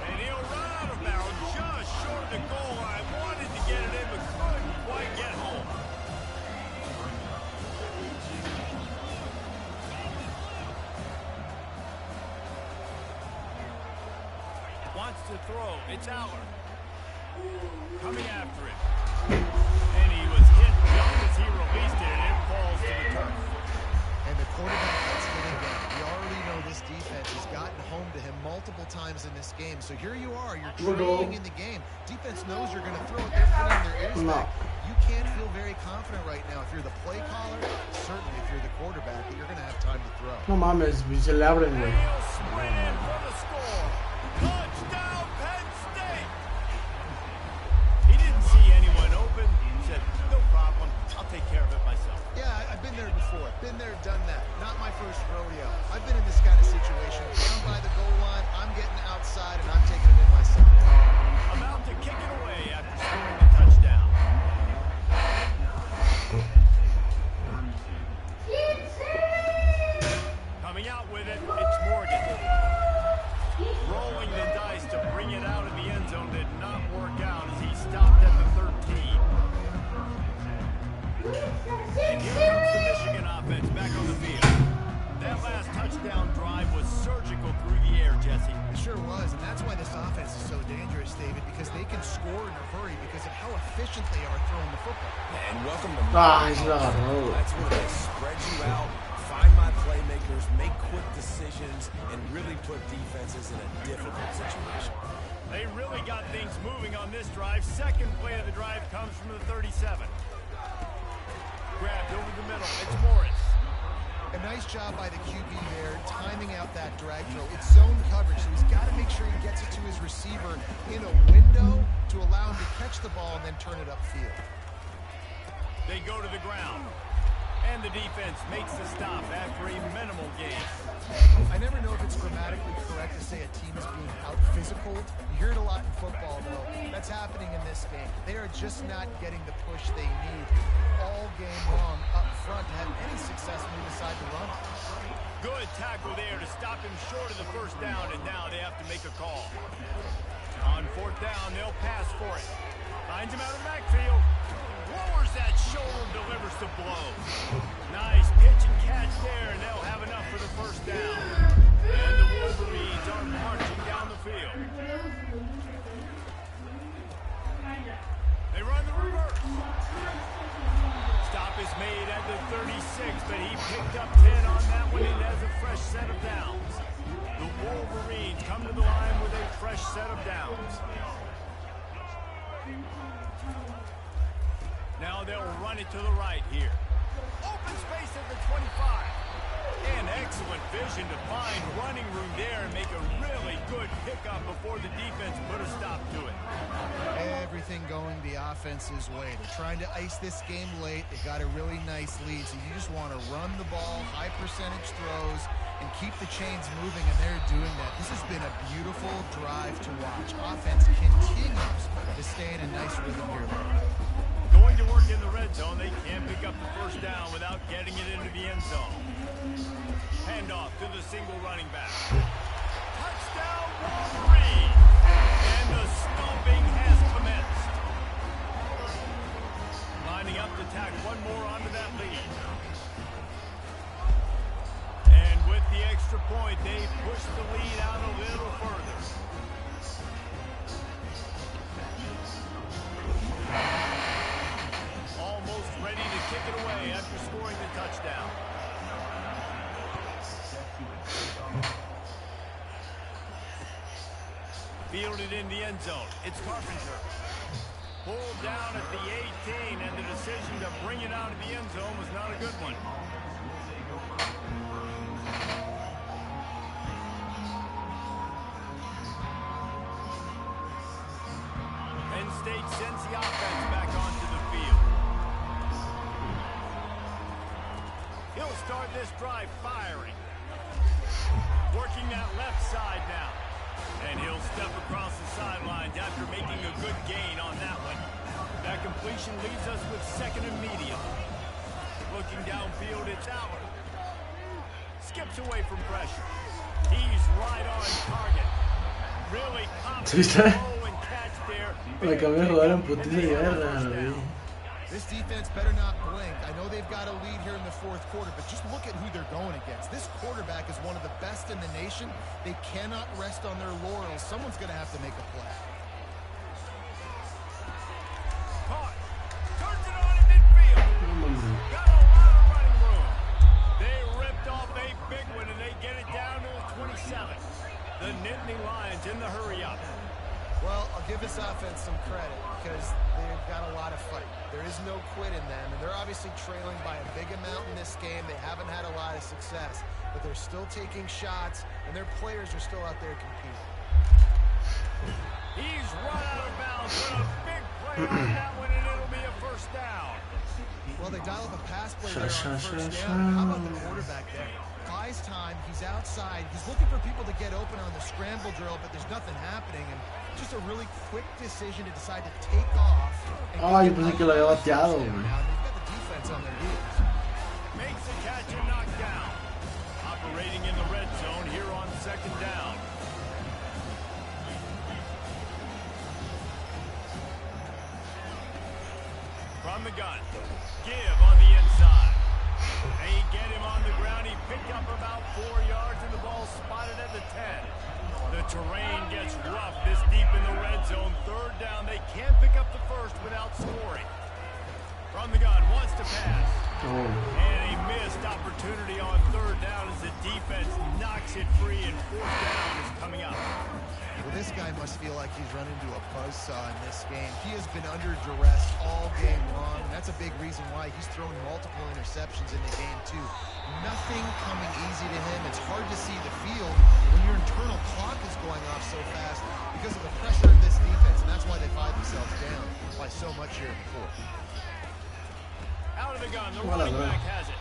And he'll run out of bounds just short of the goal line. Wanted to get it in, but couldn't quite get home. Wants to throw. It's Allard. Coming after it. And he was hit just as he released it, and it falls to the turf. And the quarterback gets hit again. We already know this defense has gotten home to him multiple times in this game. So here you are, you're trailing in the game. Defense knows you're going to throw it. They're putting their ears back. You can't feel very confident right now. If you're the play caller, certainly if you're the quarterback, that you're going to have time to throw. No mames, se le abren, güey. And he'll sprint in for the score. Touchdown, Penn State! He didn't see anyone open. He said, no problem. I'll take care of it myself. Yeah, I've been there before. Been there, done that. Not my first rodeo. I've been in this kind of situation. Down by the goal line, I'm getting outside, and I'm taking it in myself. About to kick it away after scoring the touchdown. Coming out with it, it's Morgan. Rolling the dice to bring it out of the end zone did not work out as he stopped at the 13. And here comes the Michigan offense back on the field. That last touchdown drive was surgical through the air, Jesse. It sure was, and that's why this offense is so dangerous, David, because they can score in a hurry because of how efficient they are throwing the football. And welcome to He's not. Oh. That's where they spread you out, find my playmakers, make quick decisions, and really put defenses in a difficult situation. They really got things moving on this drive. Second play of the drive comes from the 37. Grabbed over the middle. It's Morris. A nice job by the QB there, timing out that drag throw. It's zone coverage, so he's got to make sure he gets it to his receiver in a window to allow him to catch the ball and then turn it upfield. They go to the ground. And the defense makes the stop after a minimal gain. I never know if it's grammatically correct to say a team is being out-physical. You hear it a lot in football, though. That's happening in this game. They are just not getting the push they need all game long up front to have any success when they decide to run. Good tackle there to stop him short of the first down, and now they have to make a call. On fourth down, they'll pass for it. Finds him out of backfield. Lowers that shoulder, delivers the blow. Nice pitch and catch there, and they'll have enough for the first down. And the Wolverines are marching down the field. They run the reverse. Stop is made at the 36, but he picked up 10 on that one and has a fresh set of downs. The Wolverines come to the line with a fresh set of downs. Now they'll run it to the right here. Open space at the 25. And excellent vision to find running room there and make a really good pickup before the defense put a stop to it. Everything going the offense's way. They're trying to ice this game late. They got a really nice lead, so you just want to run the ball, high percentage throws, and keep the chains moving, and they're doing that. This has been a beautiful drive to watch. Offense continues to stay in a nice rhythm here. Going to work in the red zone, they can't pick up the first down without getting it into the end zone. Handoff to the single running back. Touchdown, Wolverine! And the stomping has commenced. Lining up to tack one more onto that lead. And with the extra point, they push the lead out a little further. Almost ready to kick it away after scoring the touchdown. Fielded in the end zone. It's Carpenter. Pulled down at the 18, and the decision to bring it out of the end zone was not a good one. Penn State sends the offense back onto the field. He'll start this drive firing. Working that left side now. And he'll step across the sidelines after making a good gain on that one. That completion leaves us with second and medium. Looking downfield, it's Allen. Skips away from pressure. He's right on target. Really confident throw and catch there. La cambié a jugar en putiza de guerra, güey. This defense better not blink. I know they've got a lead here in the fourth quarter, but just look at who they're going against. This quarterback is one of the best in the nation. They cannot rest on their laurels. Someone's going to have to make a play. Caught. Turns it on in midfield. Got a lot of running room. They ripped off a big one, and they get it down to the 27. The Nittany Lions in the hurry-up. Well, I'll give this offense some credit because they've got a lot of fight. There is no quit in them, and they're obviously trailing by a big amount in this game. They haven't had a lot of success, but they're still taking shots, and their players are still out there competing. He's run out of bounds. What a big play on that one, and it'll be a first down. Well, they dial up a pass play there on first down. How about the quarterback there? Buys time. He's outside. He's looking for people to get open on the scramble drill, but there's nothing happening. And just a really quick decision to decide to take off. Ay, pensé que lo había bateado, güey. Now they've got the defense on their heels. Makes the catch and knocked down. Operating in the red zone here on second down. From the gun, give on the inside. They get him on the ground. He picked up about 4 yards, and the ball spotted at the 10. The terrain gets rough this deep in the red zone. Third down. They can't pick up the first without scoring. From the gun, wants to pass. And a missed opportunity on third down as the defense knocks it free, and fourth down is coming up. Well, this guy must feel like he's run into a buzzsaw in this game. He has been under duress all game long, and that's a big reason why he's thrown multiple interceptions in the game, too. Nothing coming easy to him. It's hard to see the field when your internal clock is going off so fast because of the pressure of this defense, and that's why they find themselves down by so much here in the fourth. Out of the gun, the running back has it.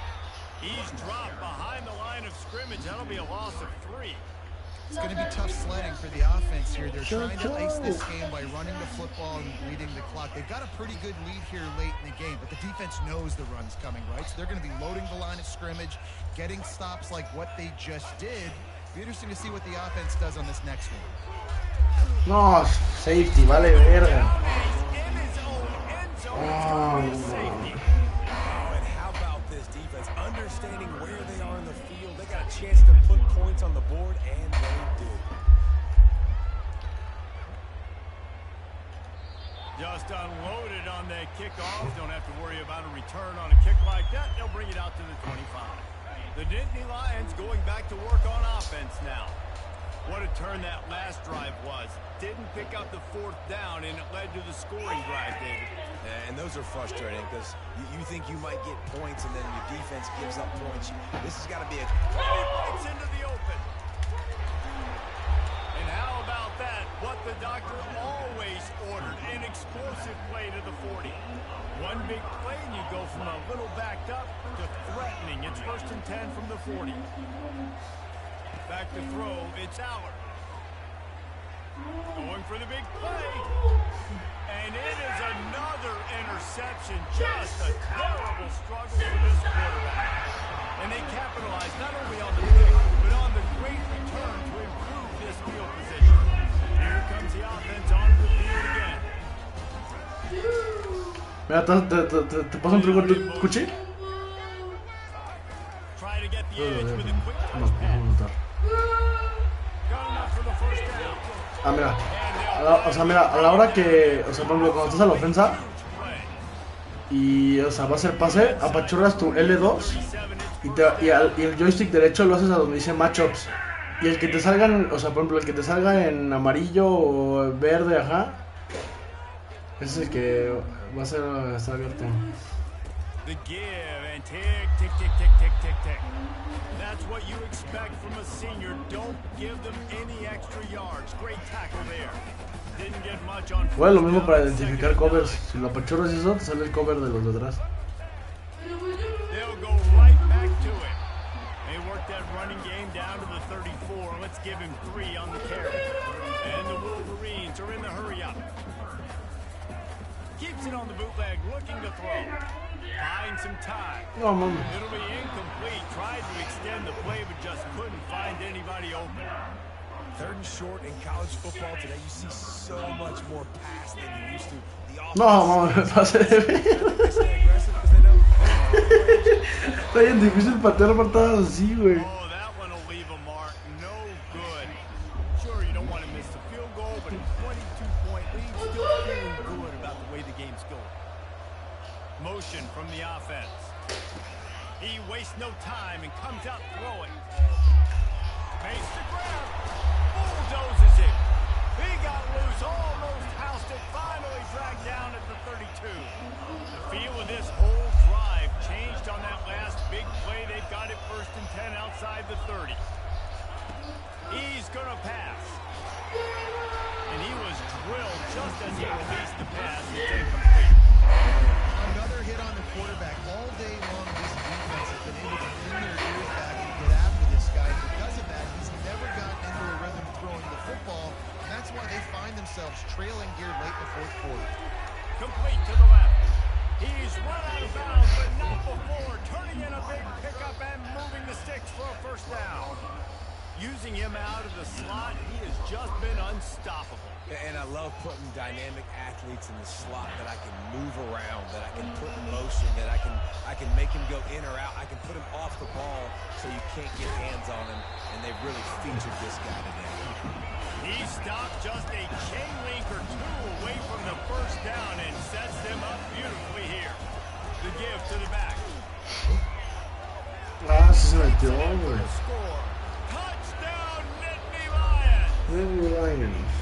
He's dropped behind the line of scrimmage. That'll be a loss of 3. It's going to be tough sledding for the offense here. They're trying to ice this game by running the football and bleeding the clock. They've got a pretty good lead here late in the game, but the defense knows the run's coming, right? So they're going to be loading the line of scrimmage, getting stops like what they just did. Be interesting to see what the offense does on this next one. No, safety, vale verga. In his own end zone, it's safety. And how about this defense? Understanding where they are in the field. They got a chance to put points on the board, and they did. Just unloaded on that kickoff. Don't have to worry about a return on a kick like that. They'll bring it out to the 25. The Nittany Lions going back to work on offense now. What a turn that last drive was. Didn't pick up the fourth down, and it led to the scoring drive, David. And those are frustrating because you think you might get points and then your defense gives up points. This has got to be a... It's into the open. And how about that? What the doctor always ordered, an explosive play to the 40. One big play and you go from a little backed up to threatening. It's 1st and 10 from the 40. Back to throw, it's Aller. Going for the big play. And it is another interception. Just a terrible struggle for this quarterback. And they capitalize not only on the pick, but on the great return to improve this field position. Here comes the offense onto the field again. Mira, te paso un truco tu cuchillo. Try to get the edge with a quick No, touch pass. no, Got enough for the first down. Ah, mira. O sea, mira, a la hora que, o sea, por ejemplo, cuando estás a la ofensa y, o sea, va a ser pase, apachurras tu L2 y el joystick derecho lo haces a donde dice matchups. Y el que te salgan, o sea, por ejemplo, el que te salga en amarillo o verde, ajá, ese es el que va a ser, está abierto. The give and tick, tick, tick, tick, tick, tick, tick. That's what you expect from a senior. Don't give them any extra yards. Great tackle there. Didn't get much on. Bueno, lo mismo para identificar covers. Si lo apachurras y eso, te sale el cover de los de atrás. They'll go right back to it. They work that running game down to the 34. Let's give him 3 on the carry. And the Wolverines are in the hurry up. Keeps it on the bootleg, looking to throw. Find some time. No, mami. It'll be incomplete. Tried to extend the play, but just couldn't find anybody open. 3rd and short in college football today. You see so much more pass than you used to. The offense, No, mami, me pasé de ver. they stay aggressive because they know. Está bien difícil patear patadas así, güey. Oh, that one will leave a mark. No good. Sure, you don't want to miss the field goal, but a 22-point lead, still feeling good about the way the game's going. Motion from the offense. He wastes no time and comes out throwing. Makes the grab. Bulldozes it. He got loose, almost housed it, finally dragged down at the 32. The feel of this whole drive changed on that last big play. They've got it 1st and 10 outside the 30. He's going to pass. And he was drilled just as he released the pass. It's incomplete. Another hit on the quarterback. All day long, this defense has been able to pin their ears back and get after this guy. Because of that, he's never gotten into a rhythm throwing the football, and that's why they find themselves trailing here late in the fourth quarter. Complete to the left. He's run out of bounds, but not before. Turning in a big pickup and moving the sticks for a first down. Using him out of the slot, he has just been unstoppable. And I love putting dynamic athletes in the slot that I can move around, that I can put in motion, that I can make him go in or out. I can put him off the ball so you can't get hands on him, and they've really featured this guy today. He stopped just a chain link or two away from the first down and sets them up beautifully here. The give to the back. Ah, se metió, güey. Score. Touchdown, Nittany Lions. Nittany Lions.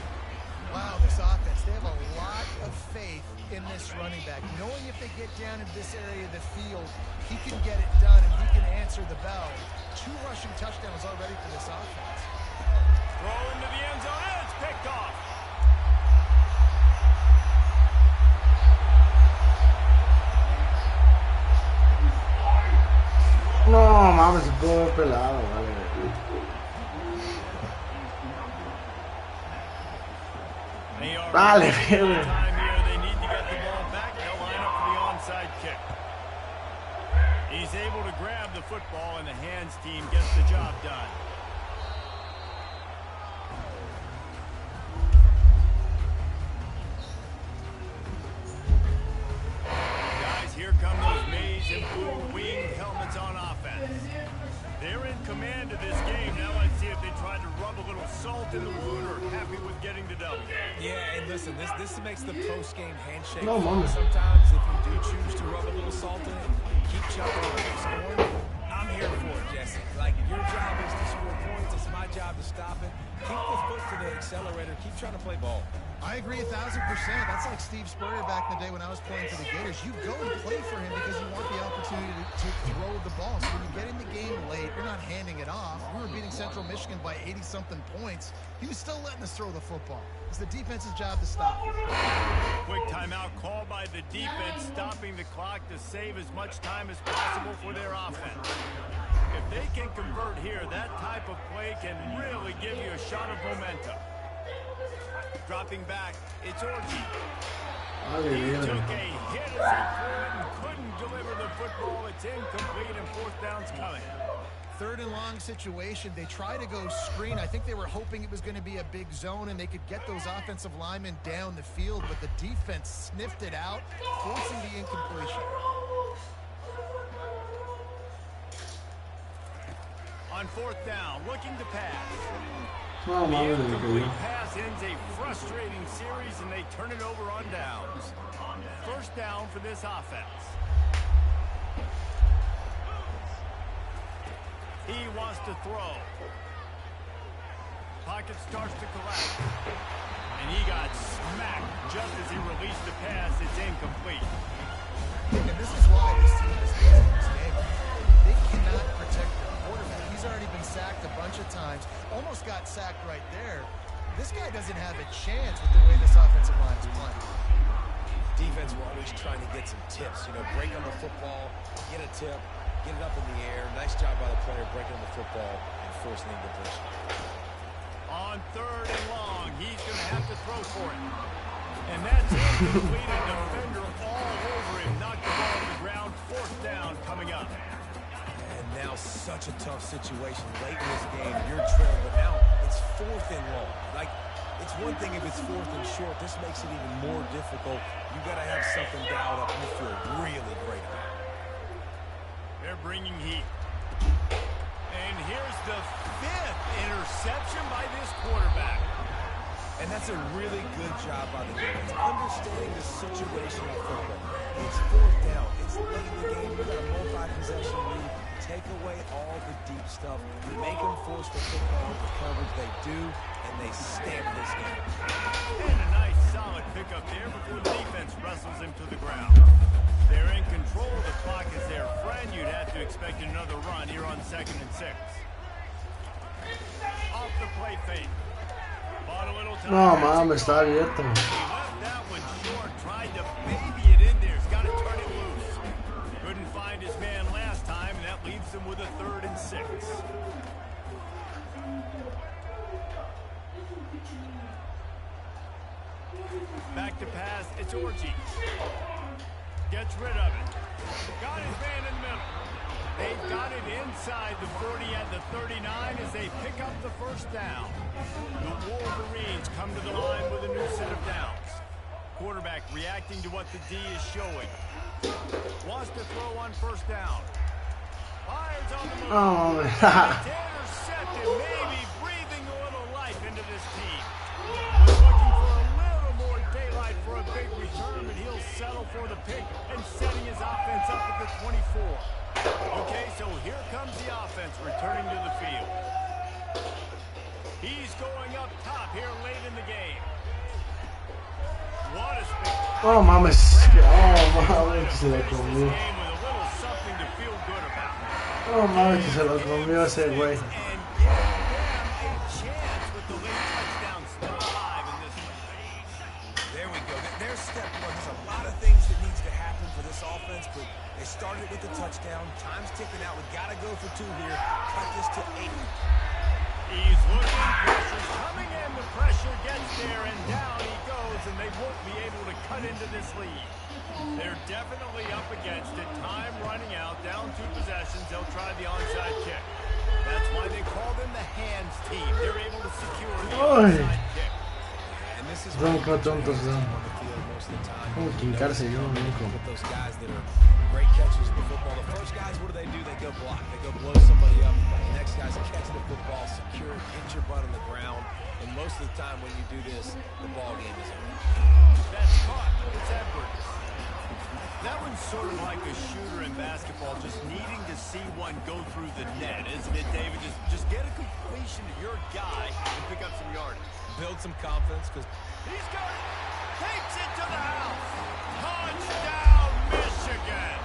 Wow, this offense, they have a lot of faith in this running back. Knowing if they get down in this area of the field, he can get it done and he can answer the bell. 2 rushing touchdowns already for this offense. Throw into the end zone, and it's picked off. No, mames, se pudo haber pelado, vale. Dale, güey. They need to get the ball back. They'll line up for the onside kick. He's able to grab the football, and the hands team gets the job done. Guys, here come those maize and blue winged helmets on offense. They're in command of this game. Now let's see if they try to rub a little salt in the wound or happy with getting the W. Yeah, and listen, this makes the post-game handshake. No, mama. Sometimes if you do choose to rub a little salt in it, keep chucking on the score. I'm here for it, Jesse. Like, your job is to score points. It's my job to stop it. Keep the foot to the accelerator. Keep trying to play ball. I agree 1,000%. That's like Steve Spurrier back in the day when I was playing for the Gators. You go and play for him because you want the opportunity to throw the ball. So when you get in the game late, you're not handing it off. We were beating Central Michigan by 80-something points. He was still letting us throw the football. It's the defense's job to stop it. Quick timeout called by the defense, stopping the clock to save as much time as possible for their offense. If they can convert here, that type of play can really give you a shot of momentum. Dropping back, it's Orji. He took a hit as he threw it and couldn't deliver the football. It's incomplete and fourth down's coming. 3rd and long situation. They try to go screen. I think they were hoping it was going to be a big zone and they could get those offensive linemen down the field, but the defense sniffed it out, forcing the incompletion. On 4th down, looking to pass. No, The mames, incomplete güey. pass ends a frustrating series, and they turn it over on downs. First down for this offense. He wants to throw. Pocket starts to collapse. And he got smacked just as he released the pass. It's incomplete. And this is why this team is losing this game. They cannot protect their quarterback. He's already been sacked a bunch of times. Almost got sacked right there. This guy doesn't have a chance with the way this offensive line is playing. Defense were always trying to get some tips. You know, break on the football, get a tip, get it up in the air. Nice job by the player breaking on the football and forcing the incompletion. On 3rd and long, he's going to have to throw for it. And that's incomplete. A defender all over him. Knocked the ball to the ground. 4th down coming up. And now such a tough situation. Late in this game, you're trailing, but now it's 4th and long. Like, it's one thing if it's 4th and short. This makes it even more difficult. You got to have something dialed up you feel really great about. They're bringing heat. And here's the 5th interception by this quarterback. And that's a really good job by the defense. Understanding the situation of football. It's 4th down. It's late in the game. You got a multi-possession lead. Take away all the deep stuff. Make them force the football with the coverage they do, and they stamp this game. And a nice solid pickup there before the defense wrestles him to the ground. They're in control. The clock is their friend. You'd have to expect another run here on 2nd and 6. Off the play fake. Caught a little time. No mames, está abierto. He left that one short, tried to baby it in there. He's got to turn it loose. Couldn't find his man last time, and that leaves him with a 3rd and 6. Back to pass, it's Orji. Gets rid of it. Got his man in the middle. They've got it inside the 40 and the 39 as they pick up the 1st down. The Wolverines come to the line with a new set of downs. Quarterback reacting to what the D is showing. Wants to throw on 1st down. Fires on the move. Oh, Intercepted, maybe breathing a little life into this team. Was looking for a little more daylight for a big return, but he'll settle for the pick and setting his offense up at the 24. Okay, so here comes the offense returning to the field. He's going up top here late in the game. What a spectacular oh mames. Oh mames, que se lo comió. game with a little something to feel good about. Oh mames, que se lo comió ese güey. And give them a chance with the late touchdown still alive in this one. There we go. There's step one. There's a lot of things that needs to happen for this offense, but they started with the touchdown. Time's ticking out. We got to go for 2 here. Cut this to 8. He's looking, pressure's coming in, the pressure gets there, and down he goes, and they won't be able to cut into this lead. They're definitely up against it. Time running out, down 2 possessions. They'll try the onside kick. That's why they call them the hands team. They're able to secure the onside kick. And this is Son como tontos, on the field most of the time. como quincarse yo, nunca. With those guys that are great catchers in the football. The first guys, what do? They go block. They go blow somebody up. The next guy's catch the football, secure it, hit your butt on the ground. And most of the time when you do this, the ball game is over. That's caught. It's Edwards. That one's sort of like a shooter in basketball, just needing to see one go through the net, isn't it, David? Just get a completion to your guy and pick up some yardage. Build some confidence because He's got it. Takes it to the house. Touchdown, Michigan.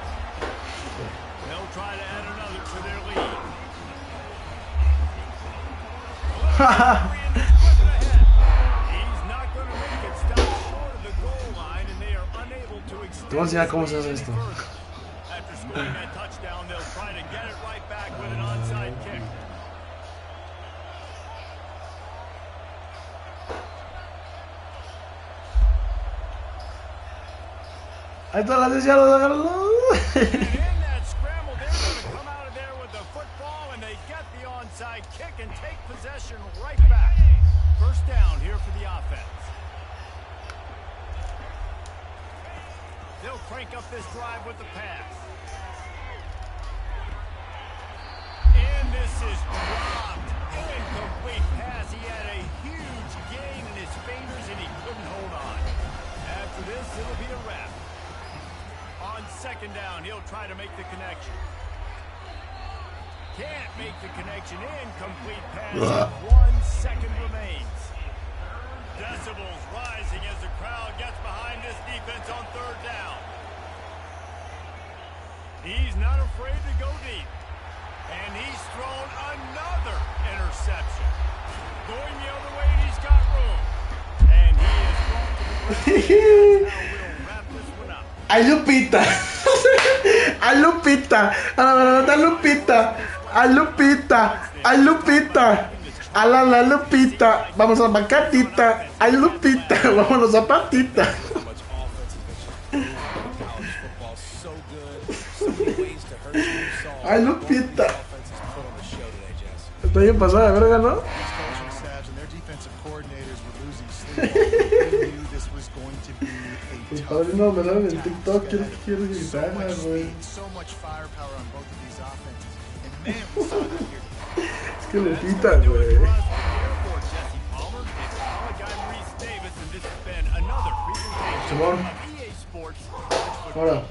They'll try to add another to their lead. He's not going to make it stop short of the goal line, and they are unable to extend. Te voy a enseñar cómo se hace esto. After scoring that touchdown, they'll try to get it right back with an onside kick. Ahí está la decía, lo agarró. And in that scramble, they're going to come out of there with the football, and they get the onside kick and take possession right back. 1st down here for the offense. They'll crank up this drive with the pass. And this is dropped. Incomplete pass. He had a huge gain in his fingers, and he couldn't hold on. After this, it'll be a wrap. On 2nd down, he'll try to make the connection. Can't make the connection. Incomplete pass. 1 second remains. Decibels rising as the crowd gets behind this defense on 3rd down. He's not afraid to go deep. And he's thrown another interception. Going the other way, and he's got room. And he is brought to the ground. That's how we'll wrap this one up. ¡Ay, Lupita! ¡Ay, Lupita! ¡A Lupita! ¡Ay, Lupita! ¡Ay, Lupita! ¡A la Lupita! ¡Vamos a Macatita! ¡Ay, Lupita! ¡Vámonos a Patita! ¡Ay, Lupita! Está bien pasada de verga, ¿no? Mis padrinos me salen en TikTok, quiero gritar, güey. Es que Lupita, güey. Simón. Ahora.